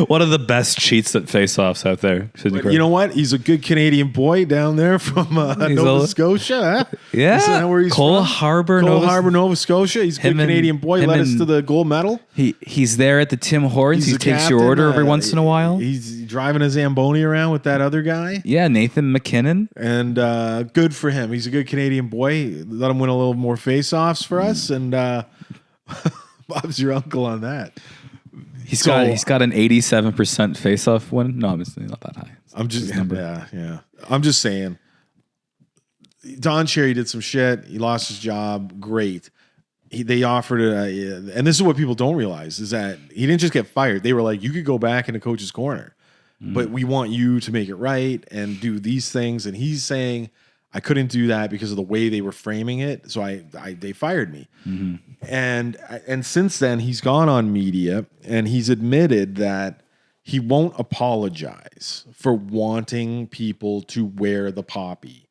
one of the best cheats at face-offs out there. But you know what? He's a good Canadian boy down there from Nova Scotia. Huh? Yeah. Isn't that where he's Cole from? Harbour, Nova Scotia. He's a good Canadian boy. Led us to the gold medal. He's there at the Tim Hortons. He's He the takes your captain, order every once in a while. He's driving a Zamboni around with that other guy. Yeah, Nathan McKinnon. And good for him. He's a good Canadian boy. Let him win a little more face-offs for us. And Bob's your uncle on that. He's got an 87% face-off win. No, it's not that high. I'm just yeah. I'm just saying. Don Cherry did some shit. He lost his job. Great. They offered it, and this is what people don't realize is that he didn't just get fired. They were like, you could go back in the coach's corner, but we want you to make it right and do these things. And he's saying, I couldn't do that because of the way they were framing it. So they fired me. Mm-hmm. And since then he's gone on media and he's admitted that he won't apologize for wanting people to wear the poppy.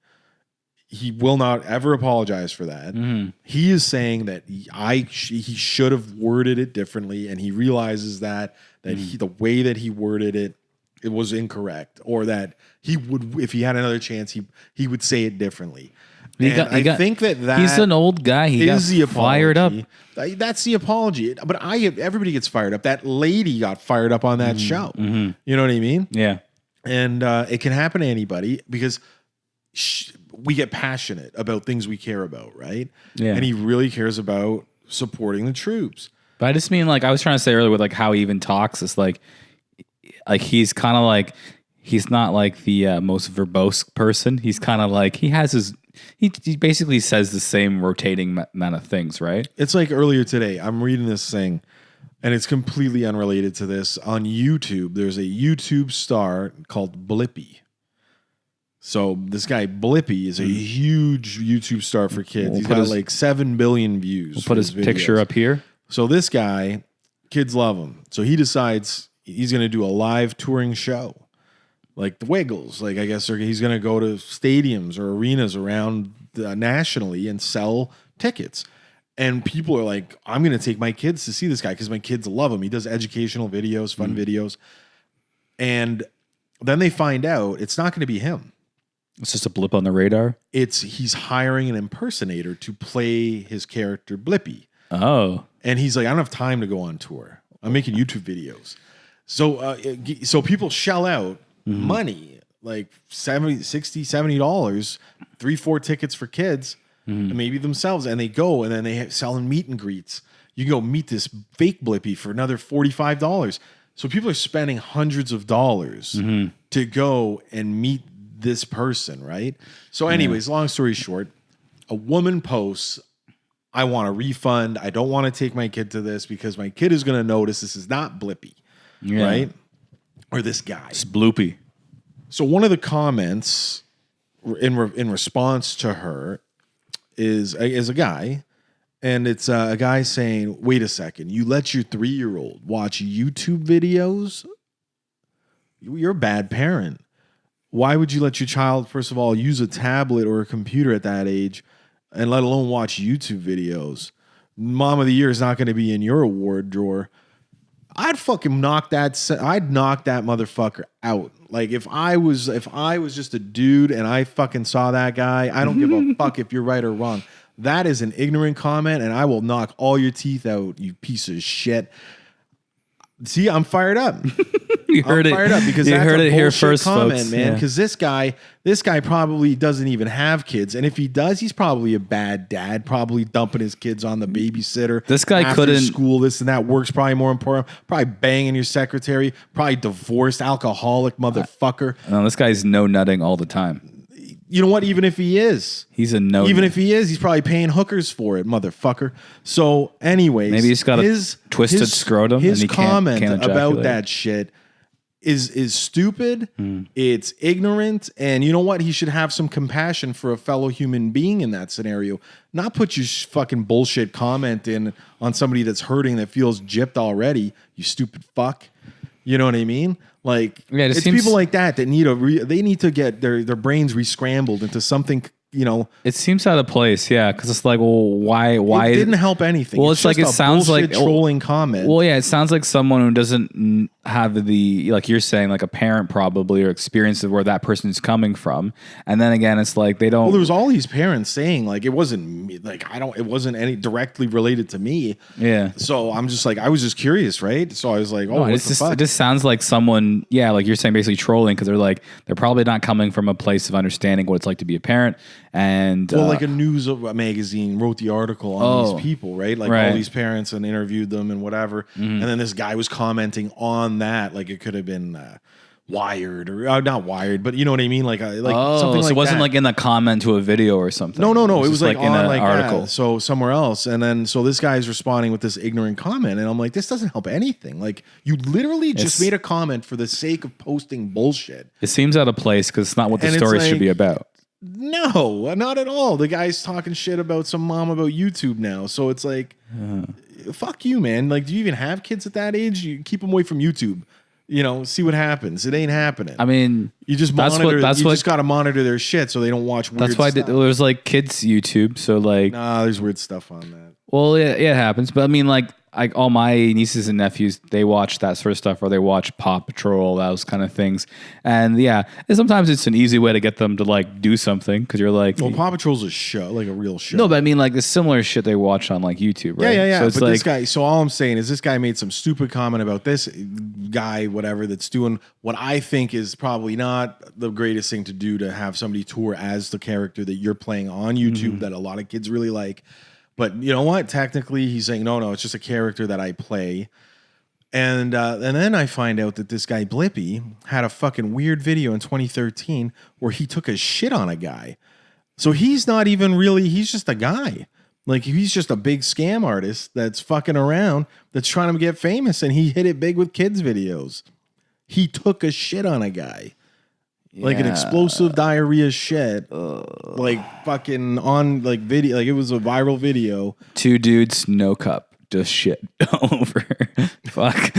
He will not ever apologize for that. Mm-hmm. He is saying that he should have worded it differently, and he realizes that the way that he worded it was incorrect, or that he would, if he had another chance, he would say it differently. I think that he's an old guy. He is the fired up. That's the apology. But everybody gets fired up. That lady got fired up on that show. Mm-hmm. You know what I mean? Yeah. And it can happen to anybody because we get passionate about things we care about, right? Yeah. And he really cares about supporting the troops. But I just mean, like I was trying to say earlier with like how he even talks. It's like he's kind of like, he's not like the most verbose person. He's kind of like, he basically says the same rotating amount of things, right? It's like earlier today, I'm reading this thing, and it's completely unrelated to this. On YouTube, there's a YouTube star called Blippi. So this guy Blippi is a huge YouTube star for kids. He's got like 7 billion views. We'll put his picture up here. So this guy, kids love him. So he decides he's going to do a live touring show. Like the Wiggles. Like I guess he's going to go to stadiums or arenas around nationally and sell tickets. And people are like, I'm going to take my kids to see this guy because my kids love him. He does educational videos, fun videos. And then they find out it's not going to be him. It's just a blip on the radar. He's hiring an impersonator to play his character Blippi. Oh. And he's like, I don't have time to go on tour. I'm making YouTube videos. So people shell out money, like $70, $60, $70, 3-4 tickets for kids, and maybe themselves. And they go, and then they sell meet and greets. You can go meet this fake Blippi for another $45. So people are spending hundreds of dollars to go and meet this person, right? So anyways, long story short, a woman posts, I want a refund. I don't want to take my kid to this because my kid is going to notice this is not Blippi, right? Or this guy. It's Bloopy. So one of the comments in response to her is a guy, and it's a guy saying, wait a second, you let your 3-year-old watch YouTube videos? You're a bad parent. Why would you let your child, first of all, use a tablet or a computer at that age, and let alone watch YouTube videos? Mom of the Year is not going to be in your award drawer. I'd fucking knock that motherfucker out. Like if I was just a dude and I fucking saw that guy, I don't give a fuck if you're right or wrong. That is an ignorant comment, and I will knock all your teeth out, you piece of shit. See, I'm fired up. You heard fired up because you that's heard a it here bullshit first, comment, folks. man. Yeah. Because this guy probably doesn't even have kids, and if he does, he's probably a bad dad. Probably dumping his kids on the babysitter. This guy after couldn't school. This and that. Work's probably more important. Probably banging your secretary. Probably divorced, alcoholic motherfucker. No, this guy's no nutting all the time. You know what? Even if he is, he's a no. Even if he is, he's probably paying hookers for it, motherfucker. So, anyways, maybe he's got a twisted scrotum. His and he comment can't about that shit is stupid. It's ignorant, and you know what? He should have some compassion for a fellow human being in that scenario. Not put your fucking bullshit comment in on somebody that's hurting that feels gypped already. You stupid fuck. You know what I mean? Like, it's people like that need they need to get their brains re-scrambled into something It seems out of place, yeah, because it's like, well, why? It didn't help anything. Well, it's like just it a sounds like bullshit trolling comment. Well, yeah, it sounds like someone who doesn't have the, like you're saying, like a parent probably or experience of where that person is coming from, and then again, it's like they don't. Well, there was all these parents saying like it wasn't me, like it wasn't any directly related to me. Yeah. So I'm just like, I was just curious, right? So I was like, oh, what the fuck? It just sounds like someone, yeah, like you're saying, basically trolling because they're probably not coming from a place of understanding what it's like to be a parent. And like a news magazine wrote the article on these people, right? Like all these parents and interviewed them and whatever. And then this guy was commenting on that, like it could have been Wired or not Wired, but you know what I mean, like something like so it wasn't that. like in the comment to a video or something. No, it was like in on an article. that, so somewhere else, and then so this guy's responding with this ignorant comment, and I'm like, this doesn't help anything. Like you literally just made a comment for the sake of posting bullshit. It seems out of place because it's not what the story should be about. No, not at all. The guy's talking shit about some mom about YouTube now, so it's like, fuck you, man. Like, do you even have kids at that age? You keep them away from YouTube. See what happens. It ain't happening. I mean, you just monitor. You just got to monitor their shit so they don't watch weird stuff. That's why there's like kids YouTube. So like, there's weird stuff on that. Well, yeah, it happens. But I mean, like all my nieces and nephews, they watch that sort of stuff, or they watch Paw Patrol, those kind of things. And yeah, and sometimes it's an easy way to get them to like do something because you're like, well, Paw Patrol's a show, like a real show. No, but I mean, like the similar shit they watch on like YouTube, right? Yeah. So it's but like, this guy. So all I'm saying is, this guy made some stupid comment about this guy, whatever, that's doing what I think is probably not the greatest thing to do, to have somebody tour as the character that you're playing on YouTube that a lot of kids really like. But you know what? Technically, he's saying, no, it's just a character that I play. And then I find out that this guy Blippy had a fucking weird video in 2013 where he took a shit on a guy. So he's not even really, he's just a guy. Like he's just a big scam artist that's fucking around, that's trying to get famous, and he hit it big with kids videos. He took a shit on a guy. Like an explosive diarrhea shit, like fucking on like video, like it was a viral video. 2 dudes, no cup, just shit all over. Fuck.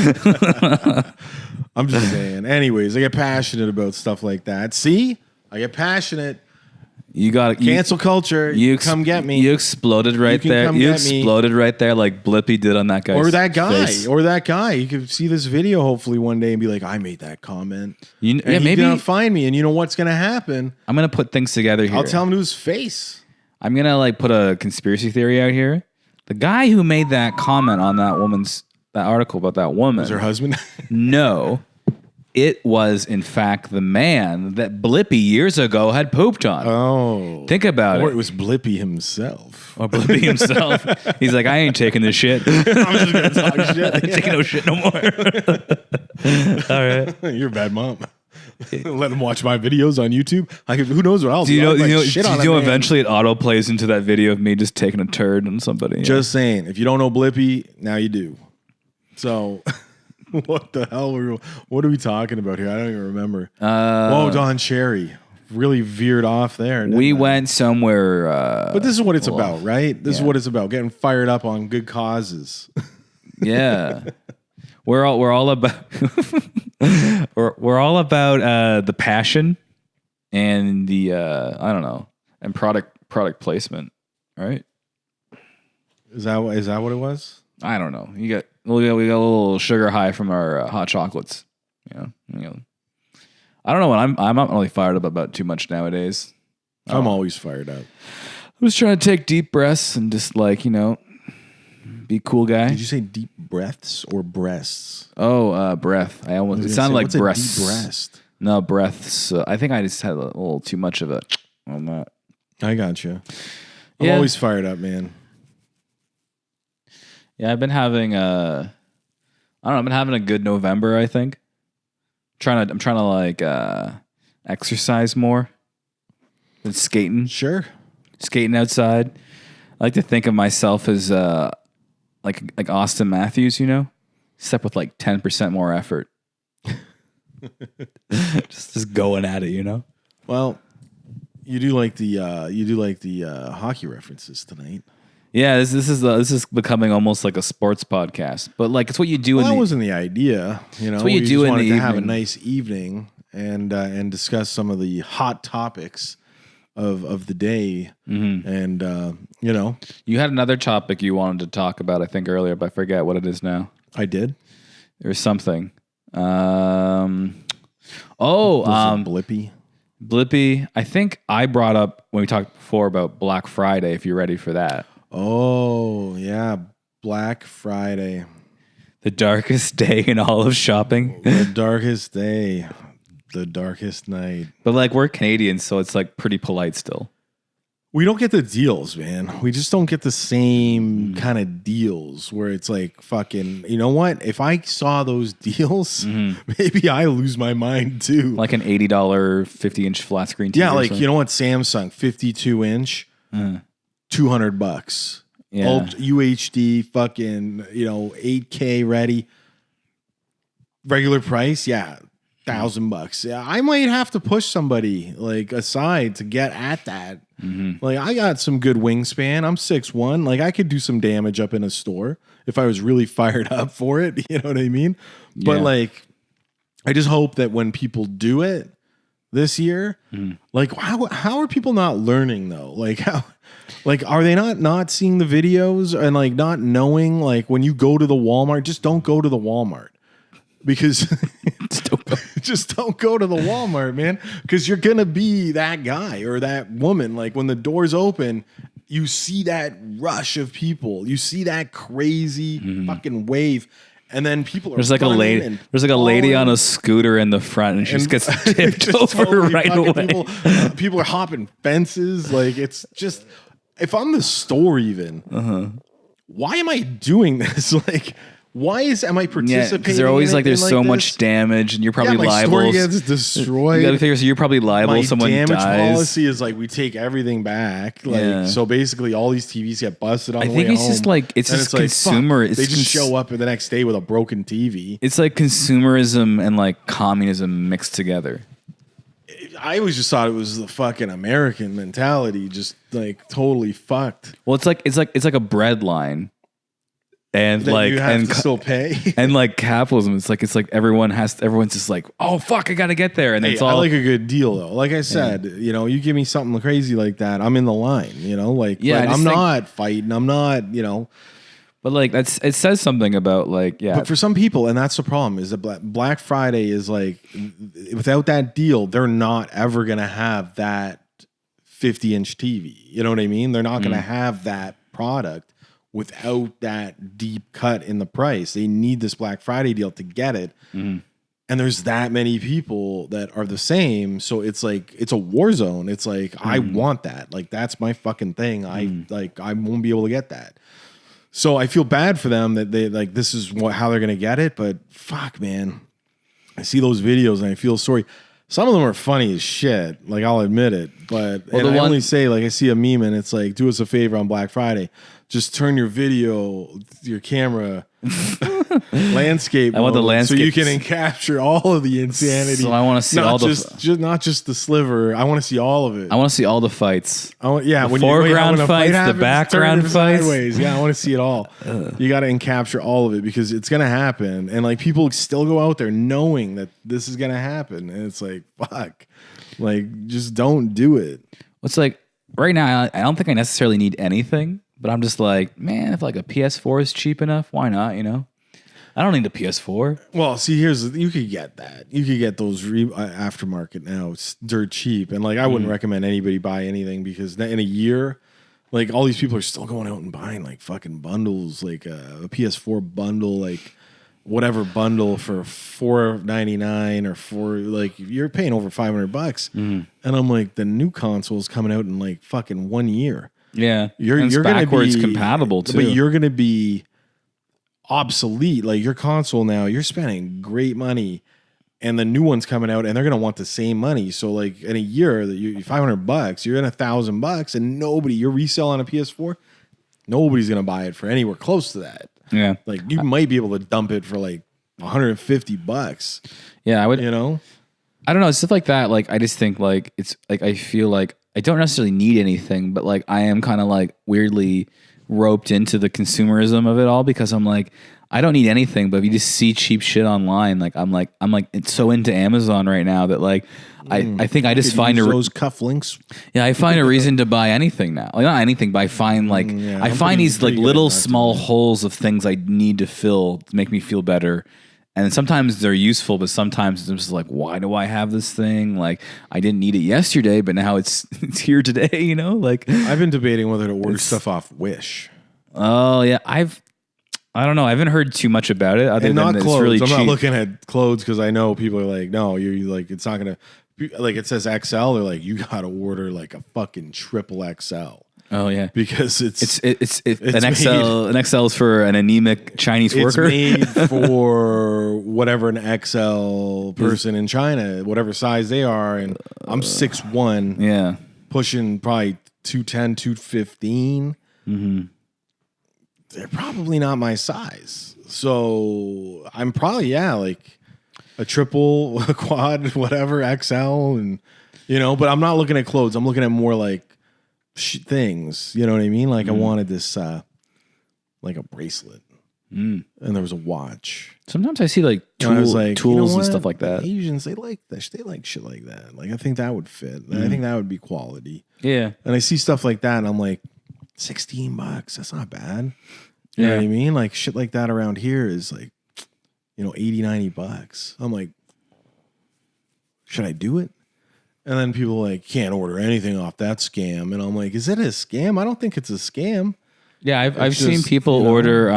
I'm just saying. Anyways, I get passionate about stuff like that. See, I get passionate. You got cancel culture. Come get me. You exploded right there. You exploded right there, like Blippy did on that guy. Or that guy. Face. Or that guy. You could see this video hopefully one day and be like, I made that comment. He's maybe gonna find me, and you know what's gonna happen? I'm gonna put things together here. I'll tell him to his face. I'm gonna like put a conspiracy theory out here. The guy who made that comment on that article about that woman was her husband. No. It was, in fact, the man that Blippy years ago had pooped on. Oh. Think about it. Or it was Blippy himself. Or Blippy himself. He's like, I ain't taking this shit. I'm just going to talk shit. I ain't taking no shit no more. All right. You're a bad mom. Let him watch my videos on YouTube. Who knows what else? Do you know eventually it auto plays into that video of me just taking a turd on somebody? Just saying. If you don't know Blippy, now you do. So... What the hell? What are we talking about here? I don't even remember. Don Cherry really veered off there. We went somewhere. But this is what it's about, right? This is what it's about. Getting fired up on good causes. Yeah, we're all about we're all about the passion and the I don't know, and product placement, right? Is that what it was? I don't know. We got a little sugar high from our hot chocolates. I don't know what I'm not really fired up about too much nowadays. I'm always fired up. I'm just trying to take deep breaths and just like, be a cool guy. Did you say deep breaths or breasts? Oh, breath. It sounded like breasts. Deep breast? No, breaths. I think I just had a little too much of it on that. I got you. I'm always fired up, man. Yeah, I've been having I've been having a good November, I think. I'm trying to like exercise more than skating. Sure. Skating outside. I like to think of myself as like Austin Matthews, except with like 10% more effort. just going at it, Well, you do like the hockey references tonight. Yeah, this is becoming almost like a sports podcast, but like it's what you do. That wasn't the idea, It's what you do in the evening. Have a nice evening and discuss some of the hot topics of the day. And You had another topic you wanted to talk about, I think earlier, but I forget what it is now. I did. There's something. Blippy. Blippy. I think I brought up when we talked before about Black Friday, if you're ready for that. Oh, yeah. Black Friday. The darkest day in all of shopping. The darkest day. The darkest night. But like, we're Canadians, so it's like pretty polite still. We don't get the deals, man. We just don't get the same kind of deals where it's like fucking, you know what? If I saw those deals, maybe I lose my mind too. Like an $80 50-inch flat screen TV. Yeah, like, you know what? Samsung 52-inch, $200. Yeah. UHD, fucking, 8K ready. Regular price, yeah. $1,000. Yeah, I might have to push somebody like aside to get at that. Like, I got some good wingspan. I'm 6'1". Like, I could do some damage up in a store if I was really fired up for it. You know what I mean? But like, I just hope that when people do it this year, like, how are people not learning though? Like, how? Like, are they not seeing the videos and like not knowing? Like, when you go to the Walmart, just don't go to the Walmart. Because just don't go to the Walmart, man. Because you're going to be that guy or that woman. Like, when the doors open, you see that rush of people. You see that crazy fucking wave. And then people are There's like a lady on a scooter in the front, and she just gets tipped over totally right away. People are hopping fences. Like, it's just, if I'm the store even, why am I doing this? Like, why am I participating? Because they're always like, there's so much damage, and you're probably liable. My store gets destroyed. You gotta figure, so you're probably liable. Someone dies. My damage policy is like, we take everything back. Like, so basically, all these TVs get busted on the way home. I think it's just like, it's just consumer. They just show up the next day with a broken TV. It's like consumerism and like communism mixed together. I always just thought it was the fucking American mentality, just like totally fucked. Well, it's like a bread line. And that like, you have to still pay, and like capitalism, it's like everyone's just like, oh fuck, I gotta get there, and it's all. I like a good deal though. Like I said, you give me something crazy like that, I'm in the line. Like, I'm not fighting. I'm not, But like it says something about like, yeah. But for some people, and that's the problem, is that Black Friday is like, without that deal, they're not ever gonna have that 50-inch TV. You know what I mean? They're not gonna have that product without that deep cut in the price. They need this Black Friday deal to get it. And there's that many people that are the same. So it's like, it's a war zone. It's like, I want that. Like, that's my fucking thing. I won't be able to get that. So I feel bad for them that they like, this is how they're going to get it. But fuck, man, I see those videos and I feel sorry. Some of them are funny as shit. Like, I'll admit it. But I only say, like, I see a meme and it's like, do us a favor on Black Friday. Just turn your camera landscape. I want the landscape so you can capture all of the insanity. So I want to see not just the sliver. I want to see all of it. I want to see all the fights. The foreground fights, the background fights. Sideways. Yeah, I want to see it all. You got to capture all of it because it's gonna happen, and like people still go out there knowing that this is gonna happen, and it's like fuck, like just don't do it. It's like right now, I don't think I necessarily need anything. But I'm just like, man, if like a PS4 is cheap enough, why not? I don't need a PS4. Well, see, you could get that. You could get those aftermarket now. It's dirt cheap. And like, I wouldn't recommend anybody buy anything because in a year, like all these people are still going out and buying like fucking bundles, like a PS4 bundle, like whatever bundle for $4.99 or like you're paying over $500. And I'm like, the new console is coming out in like fucking 1 year. Yeah, you're backwards compatible too. But you're going to be obsolete. Like your console now, you're spending great money, and the new one's coming out, and they're going to want the same money. So like in a year, you $500, you're in $1,000, and you're reselling a PS4. Nobody's going to buy it for anywhere close to that. Yeah, like you might be able to dump it for like $150. Yeah, I would. I don't know, stuff like that. Like I just think like it's like I feel like I don't necessarily need anything, but like I am kind of like weirdly roped into the consumerism of it all because I'm like, I don't need anything, but if you just see cheap shit online, like I'm like it's so into Amazon right now that like I think I just find those cufflinks. Yeah, I find a reason to buy anything now. Like, not anything, but I find like I find these like little small holes of things I need to fill to make me feel better. And sometimes they're useful, but sometimes it's just like, why do I have this thing? Like, I didn't need it yesterday, but now it's here today. You know, like I've been debating whether to order stuff off Wish. Oh yeah, I don't know. I haven't heard too much about it. And not clothes. Really I'm cheap. not looking at clothes because I know people are like, no, you're like, it's not gonna. Like it says XL, they're like, you gotta order like a fucking triple XL. Oh yeah, because it's an XL is for an anemic Chinese worker. It's made for whatever an XL person in China, whatever size they are, and I'm 6'1", yeah, pushing probably 210, 215. Mm-hmm. They're probably not my size, so I'm probably like a triple, a quad, whatever XL, and but I'm not looking at clothes. I'm looking at more like things, you know what I mean? Like I wanted this like a bracelet, and there was a watch. Sometimes I see like tools and stuff like that. Asians, they like that. They like shit like that. Like I think that would fit. I think that would be quality. Yeah. And I see stuff like that, and I'm like, $16. That's not bad. You know what I mean? Like shit like that around here is like, $80, $90. I'm like, should I do it? And then people are like, can't order anything off that scam. And I'm like, is it a scam? I don't think it's a scam. Yeah, I've seen people order.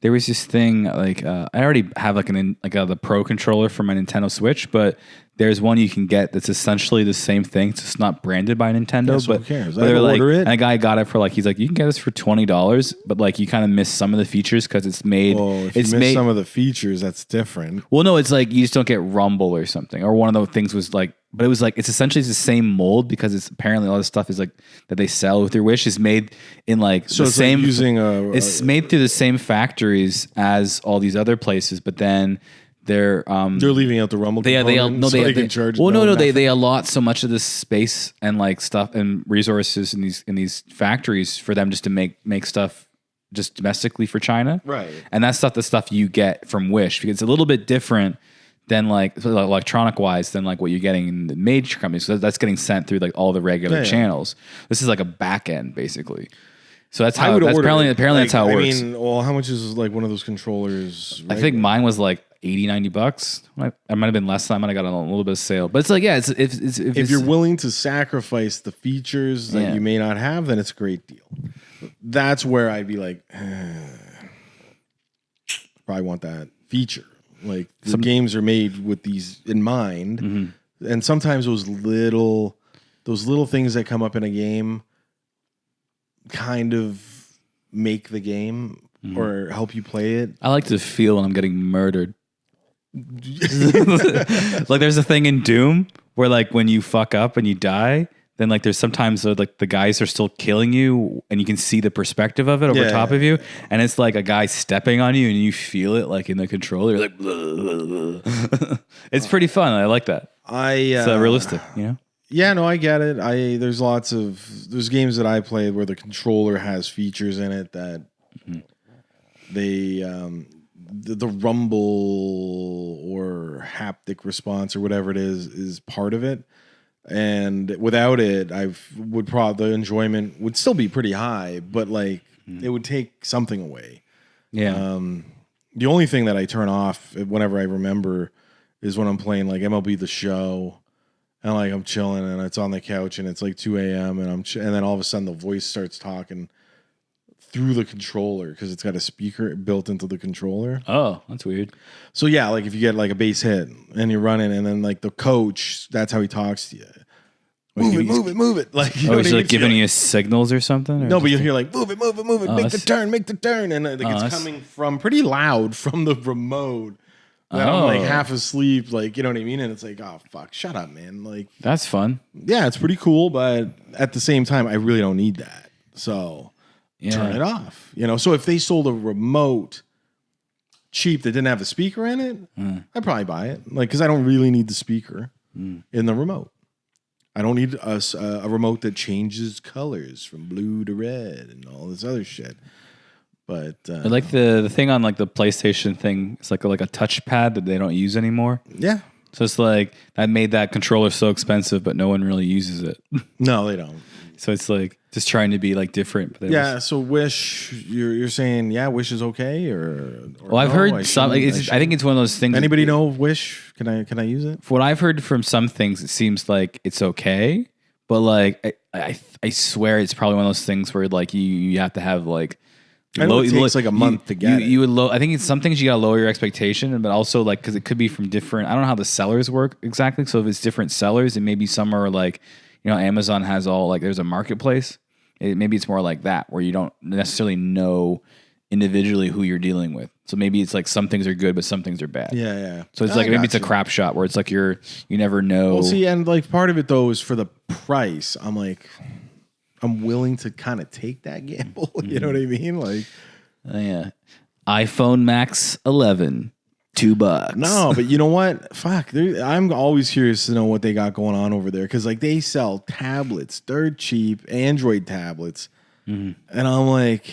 There was this thing like I already have like the Pro controller for my Nintendo Switch, but there's one you can get that's essentially the same thing. It's just not branded by Nintendo, so who cares? But they're like, and a guy got it for like, he's like, you can get this for $20, but like you kind of miss some of the features because it's made. Oh, if you miss some of the features, that's different. Well, no, it's like you just don't get Rumble or something. Or one of the things was like, but it was like it's essentially the same mold because it's apparently all this stuff is like that they sell with your Wish is made in like so the it's same like using it's made through the same factories as all these other places, but then they're leaving out the Rumble. They allot so much of this space and like stuff and resources in these factories for them just to make stuff just domestically for China, right? And that's the stuff you get from Wish because it's a little bit different than like electronic wise than like what you're getting in the major companies. So that's getting sent through like all the regular channels. This is like a back end basically. So that's how apparently like, that's how it works. I mean, well, how much is like one of those controllers? I think mine was like $80-$90. I might have been less time. I got on a little bit of sale, but it's like, yeah, if you're willing to sacrifice the features that you may not have, then it's a great deal. That's where I'd be like, probably want that feature. Like some games are made with these in mind, and sometimes those little things that come up in a game kind of make the game or help you play it. I like to feel when I'm getting murdered. Like there's a thing in Doom where like when you fuck up and you die, then like there's sometimes like the guys are still killing you and you can see the perspective of it over top of you, and it's like a guy stepping on you and you feel it like in the controller. You're like blah, blah, blah. It's pretty fun. I like that. It's realistic, you know? Yeah, no, I get it. There's games that I play where the controller has features in it that they the rumble or haptic response or whatever it is part of it. And without it, the enjoyment would still be pretty high, but like it would take something away. Yeah. The only thing that I turn off whenever I remember is when I'm playing like MLB The Show, and like I'm chilling and it's on the couch and it's like 2 a.m. and and then all of a sudden the voice starts talking through the controller because it's got a speaker built into the controller. Oh, that's weird. So yeah, like if you get like a base hit and you're running, and then like the coach, that's how he talks to you. Move it. Like, you know he's like giving you signals or something? No, but you'll hear like, move it, make the turn. And like it's coming from pretty loud from the remote. That I'm like half asleep, like, you know what I mean? And it's like, oh, fuck, shut up, man. Like, that's fun. Yeah, it's pretty cool, but at the same time, I really don't need that. So turn it off. You know, so if they sold a remote cheap that didn't have a speaker in it, I'd probably buy it. Like, because I don't really need the speaker in the remote. I don't need a remote that changes colors from blue to red and all this other shit. But I like the thing on like the PlayStation thing. It's like a touchpad that they don't use anymore. yeah, So it's like that made that controller so expensive, but no one really uses it. no, they don't. So it's like just trying to be like different. But Yeah, so Wish, you're saying, yeah, Wish is okay, or well, I've no, heard some. Like, I think it's one of those things. Anybody know of Wish? Can I use it? What I've heard from some things, it seems like it's okay, but like I swear it's probably one of those things where like you have to have like. I know it takes like a month to get it. You would I think it's some things you gotta lower your expectation, but also like because it could be from different. I don't know how the sellers work exactly. So if it's different sellers, and maybe some are like, Amazon has all like there's a marketplace. Maybe it's more like that where you don't necessarily know individually who you're dealing with. So maybe it's like some things are good, but some things are bad. Yeah, yeah. So it's like maybe it's a crap shot where it's like you never know. Well, see, and like part of it though is for the price. I'm like, I'm willing to kind of take that gamble. You know what I mean? Like, yeah, iPhone Max 11, $2. no, but you know what? Fuck, I'm always curious to know what they got going on over there because like they sell tablets, they're cheap Android tablets, and I'm like,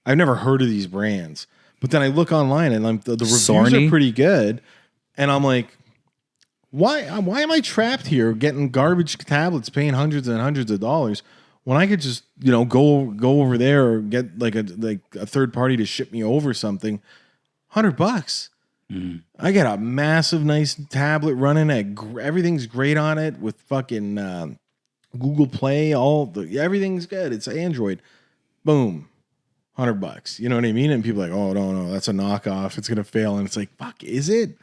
I've never heard of these brands, but then I look online and the reviews are pretty good, and I'm like, why am I trapped here getting garbage tablets, paying hundreds and hundreds of dollars? When I could just, go over there or get like a third party to ship me over something, $100. I got a massive, nice tablet running everything's great on it with fucking Google Play. Everything's good. It's Android. Boom, $100. You know what I mean? And people are like, oh no, that's a knockoff. It's gonna fail. And it's like, fuck, is it?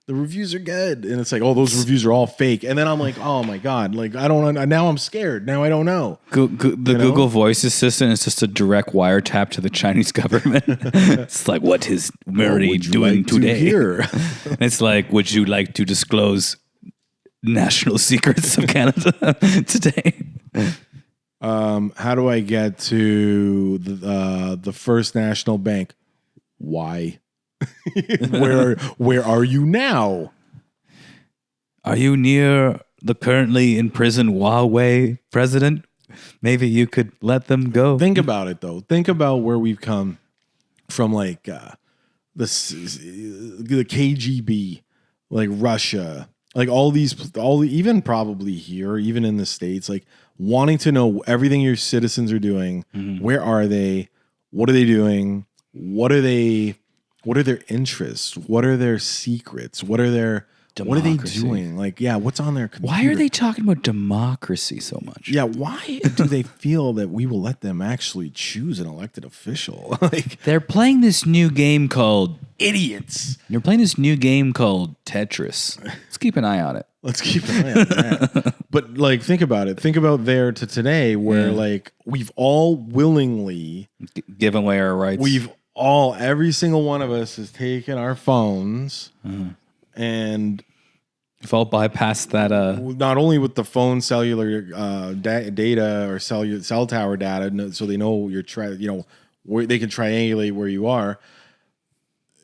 The reviews are good, and it's like, oh, those reviews are all fake. And then I'm like, oh my god, like I don't. Now I'm scared. Now I don't know. Google Voice Assistant is just a direct wiretap to the Chinese government. It's like, what is Murray doing today? And it's like, would you like to disclose national secrets of Canada today? How do I get to the First National Bank? Why? Where are you now? Are you near the currently in prison Huawei president? Maybe you could let them go. Think about it though. Think about where we've come from, like the KGB, like Russia, like even probably here, even in the States, like wanting to know everything your citizens are doing. Where are they? What are they doing? What are their interests? What are their secrets? What are they doing? Like, yeah, what's on their computer? Why are they talking about democracy so much? Yeah, why do they feel that we will let them actually choose an elected official? Like, they're playing this new game called idiots. They're playing this new game called Tetris. Let's keep an eye on it. Let's keep an eye on that. But like, think about it. Think about there to today, where like we've all willingly given away our rights. Every single one of us has taken our phones and we've all bypassed that. Not only with the phone cellular data or cell tower data, so they know where they can triangulate where you are.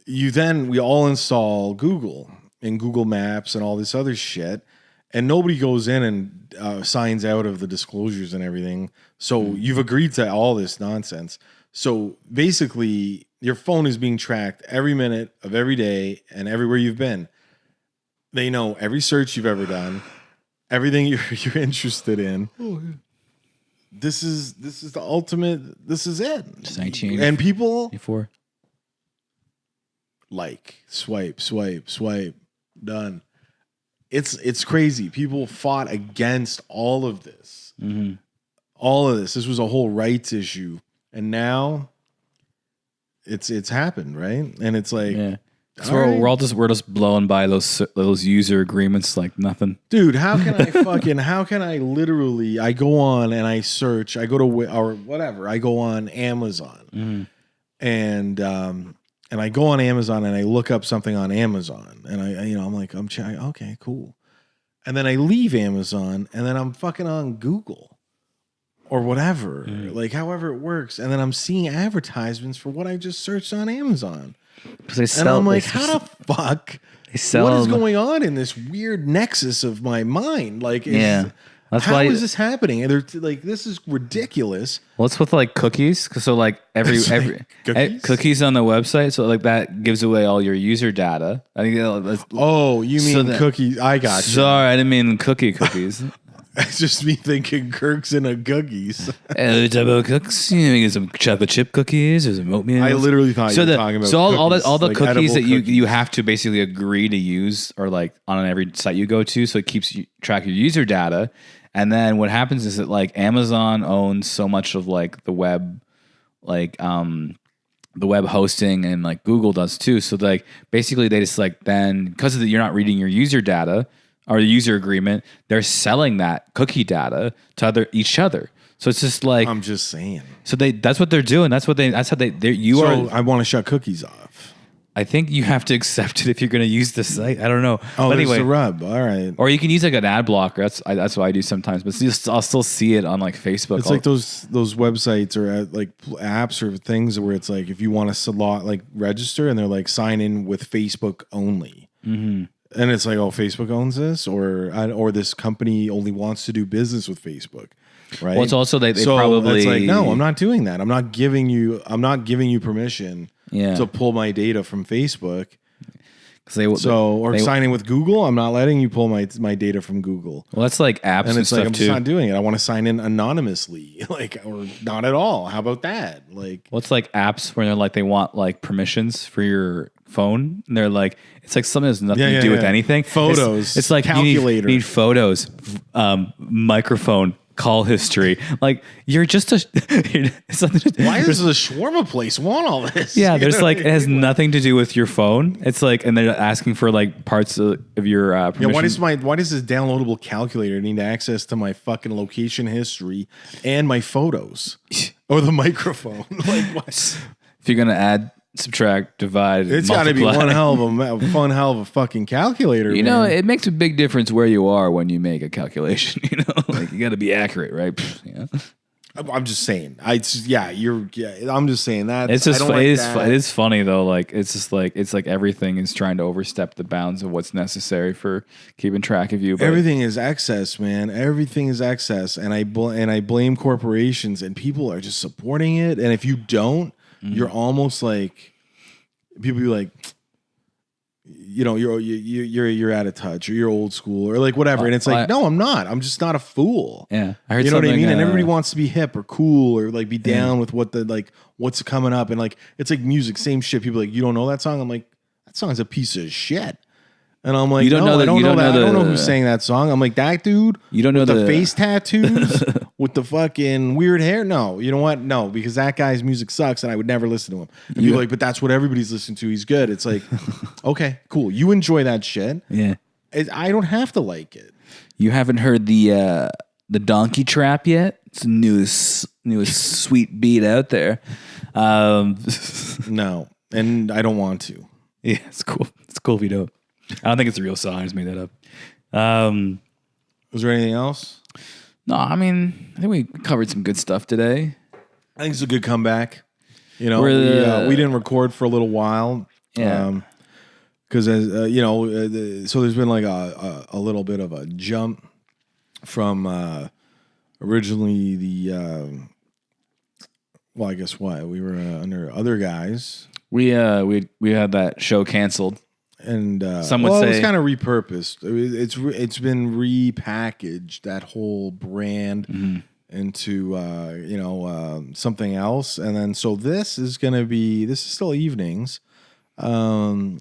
We all install Google and Google Maps and all this other shit, and nobody goes in and signs out of the disclosures and everything. So you've agreed to all this nonsense. So basically, your phone is being tracked every minute of every day and everywhere you've been. They know every search you've ever done, everything you're interested in. Oh, yeah. This is the ultimate. This is it. And people swipe, done. It's crazy. People fought against all of this. All of this. This was a whole rights issue. And now it's happened, right? And it's like, so we're just blowing by those user agreements like nothing, dude. How can I literally? I go on and I search. I go to or whatever. I go on Amazon, and I go on Amazon and I look up something on Amazon, and I'm checking. Okay, cool. And then I leave Amazon, and then I'm fucking on Google. Or whatever, like however it works, and then I'm seeing advertisements for what I just searched on Amazon, and I'm like, how the fuck? What is going on in this weird nexus of my mind? Like, That's How why. is this happening? And they're like, this is ridiculous. Well, it's with like cookies. So like every cookies on the website. So like that gives away all your user data. I think. Oh, you mean cookies? I got you. Sorry, I didn't mean cookies. It's just me thinking Kirk's into cookies. Double cookies. You get some chocolate chip cookies or some oatmeal. I literally thought you were talking about all the like cookies that cookies. you have to basically agree to use or like on every site you go to, so it keeps track of your user data. And then what happens is that like Amazon owns so much of like the web, like the web hosting, and like Google does too. So like basically they just like then because you're not reading your user data or the user agreement, they're selling that cookie data to each other. So it's just like I'm just saying. So that's what they're doing. That's how they. I want to shut cookies off. I think you have to accept it if you're going to use the site. I don't know. Oh, but anyway, anyway, the rub. All right. Or you can use like an ad blocker. That's what I do sometimes. But I'll still see it on like Facebook. It's like those websites or like apps or things where it's like if you want to like register and they're like sign in with Facebook only, and it's like, oh, Facebook owns this, or this company only wants to do business with Facebook, right? Well, it's also they probably it's like, no, I'm not doing that. I'm not giving you permission. Yeah. To pull my data from Facebook. Or signing with Google, I'm not letting you pull my data from Google. Well, that's like apps and it's stuff like I'm too. just not doing it. I want to sign in anonymously, like, or not at all. How about that? Like, well, it's like apps where they're like they want like permissions for your phone. And they're like it's like something that has nothing to do with anything. Photos. It's like calculator. You need photos, microphone. Call history, like you're just a. Why does the shawarma place want all this? Yeah, there's like it has nothing to do with your phone. It's like, and they're asking for like parts of your permission. Yeah, why does this downloadable calculator need access to my fucking location history and my photos or the microphone? Like, what? If you're gonna add, subtract, divide, it's got to be one hell of a fucking calculator. You know, it makes a big difference where you are when you make a calculation. You know, like you got to be accurate, right? Yeah. I'm just saying. I'm just saying that. It's just it is funny though. Like it's just like everything is trying to overstep the bounds of what's necessary for keeping track of you. But everything is excess, man. Everything is excess, and I blame corporations, and people are just supporting it. And if you don't, you're almost like people be like, you know, you're out of touch, or you're old school, or like whatever. And it's like, no, I'm not. I'm just not a fool. Yeah, I heard you know what I mean. And everybody wants to be hip or cool or like be down with what's coming up. And like it's like music, same shit. People are like, you don't know that song? I'm like, that song's a piece of shit. And I'm like, I don't know who's saying that song. I'm like, that dude. You don't know the face tattoos with the fucking weird hair. No, you know what? No, because that guy's music sucks, and I would never listen to him. And you're like, but that's what everybody's listening to. He's good. It's like, okay, cool. You enjoy that shit. Yeah, I don't have to like it. You haven't heard the Donkey Trap yet? It's the newest sweet beat out there. No, and I don't want to. Yeah, it's cool. It's cool if you don't. I don't think it's a real song. I just made that up. Was there anything else? No, I mean, I think we covered some good stuff today. I think it's a good comeback. You know, we didn't record for a little while. Yeah. Because you know, so there's been like a little bit of a jump from originally the. Well, I guess what we were under other guys. We had that show canceled. And some would say it was kind of repurposed. It's been repackaged, that whole brand into something else. And then so this is still evenings. But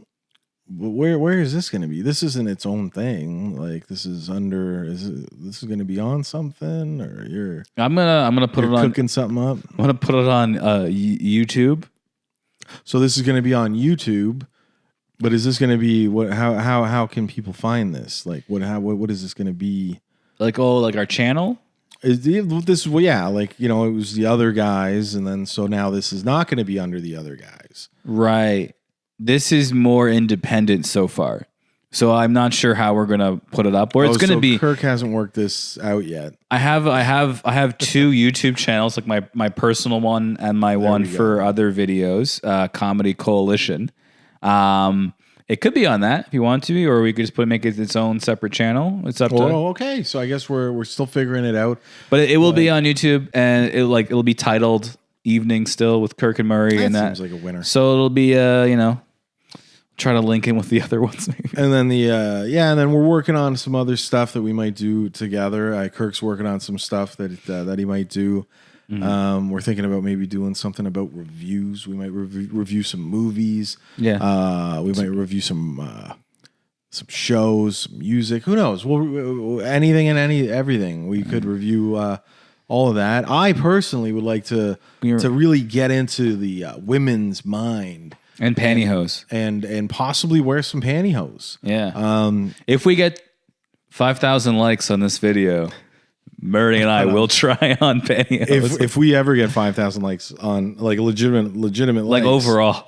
where is this going to be? This isn't its own thing. Like this is going to be on something, or I'm gonna put it on cooking something up. I'm gonna put it on YouTube. So this is going to be on YouTube. But is this going to be what? How can people find this? Like what is this going to be? Like our channel? Like you know, it was the other guys, and then so now this is not going to be under the other guys, right? This is more independent so far, so I'm not sure how we're going to put it up. Or it's going to be. Kirk hasn't worked this out yet. I have two YouTube channels, like my personal one and my one for other videos, Comedy Coalition. It could be on that if you want to, or we could just make it its own separate channel. It's up to. Oh, okay. So I guess we're still figuring it out. But it will be on YouTube, and it'll be titled "Evening Still" with Kirk and Murray, and that seems like a winner. So it'll be try to link in with the other ones maybe. And then and then we're working on some other stuff that we might do together. Kirk's working on some stuff that he might do. Mm-hmm. We're thinking about maybe doing something about reviews. We might review some movies. Yeah. We might review some shows, music. Who knows? Anything and everything. We could review all of that. I personally would like to really get into the women's mind. And pantyhose. And possibly wear some pantyhose. Yeah. If we get 5,000 likes on this video, Murray and I will try on pantyhose. If we ever get 5,000 likes on like legitimate like likes overall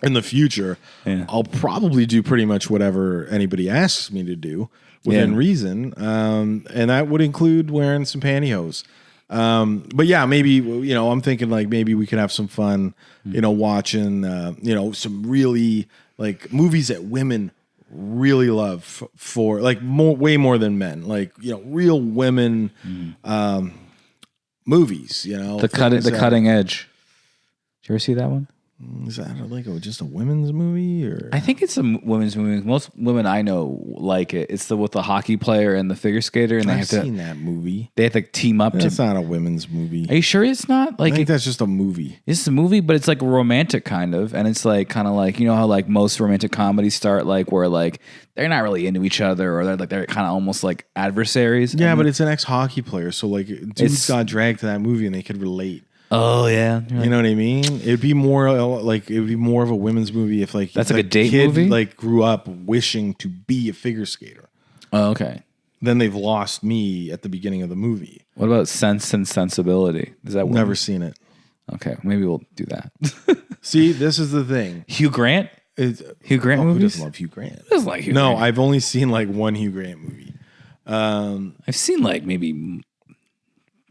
in the future, I'll probably do pretty much whatever anybody asks me to do within reason. And that would include wearing some pantyhose. But yeah, maybe, I'm thinking like maybe we could have some fun, watching, some really like movies that women really love for like way more than men, like, real women, movies, the cutting edge. Did you ever see that one? Is that like just a women's movie, or? I think it's a women's movie. Most women I know like it. It's with the hockey player and the figure skater, and I've seen that movie. They have to team up. That's not a women's movie. Are you sure it's not? Like, I think that's just a movie. It's a movie, but it's like romantic kind of, and it's like kind of like how like most romantic comedies start like where like they're not really into each other, or they're kind of almost like adversaries. Yeah, but it's an ex-hockey player, so like dudes got dragged to that movie and they could relate. Oh yeah, you know what I mean. It'd be more of a women's movie if like that's like a date kid, movie. Like grew up wishing to be a figure skater. Oh, okay. Then they've lost me at the beginning of the movie. What about Sense and Sensibility? Is that never seen it? Okay, maybe we'll do that. See, this is the thing. Hugh Grant. Hugh Grant movies? Who doesn't love Hugh Grant? Who doesn't like Hugh Grant? I've only seen like one Hugh Grant movie. I've seen like maybe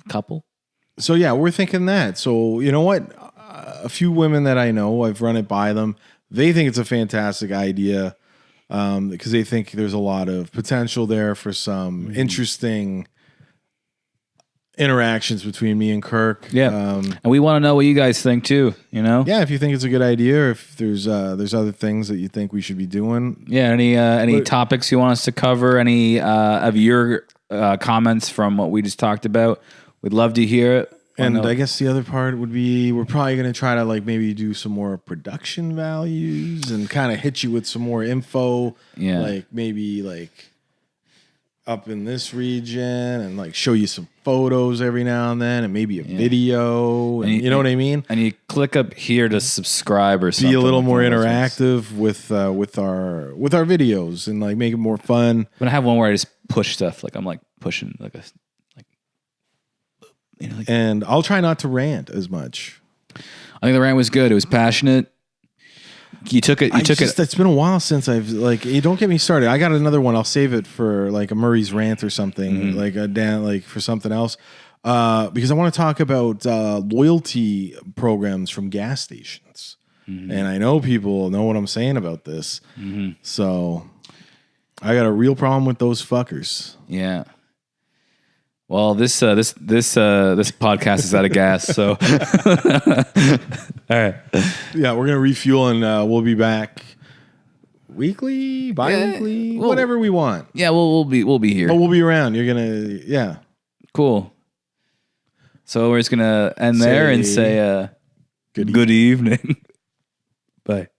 a couple. So yeah, we're thinking that. So you know what? A few women that I know, I've run it by them. They think it's a fantastic idea because they think there's a lot of potential there for some interesting interactions between me and Kirk. Yeah, and we want to know what you guys think too. Yeah, if you think it's a good idea, or if there's other things that you think we should be doing. Yeah, any topics you want us to cover? Any of your comments from what we just talked about? We'd love to hear it. And I guess the other part would be we're probably going to try to like maybe do some more production values and kind of hit you with some more info. Yeah. Like maybe like up in this region and like show you some photos every now and then and maybe a video. And you know what I mean? And you click up here to subscribe or something. Be a little more interactive with our videos and like make it more fun. I'm going to have one where I just push stuff. Like I'm like pushing like a... and I'll try not to rant as much. I think the rant was good. It was passionate. You took it. It's been a while since I've like. You don't get me started. I got another one. I'll save it for like a Murray's rant or something. Like a Dan, like for something else. Because I want to talk about loyalty programs from gas stations, and I know people know what I'm saying about this. So I got a real problem with those fuckers. Yeah. Well, this podcast is out of gas, so all right. Yeah, we're gonna refuel and we'll be back weekly, bi-weekly, whatever we want. Yeah, we'll be here. But we'll be around. You're gonna cool. So we're just gonna end there and say good evening. Bye.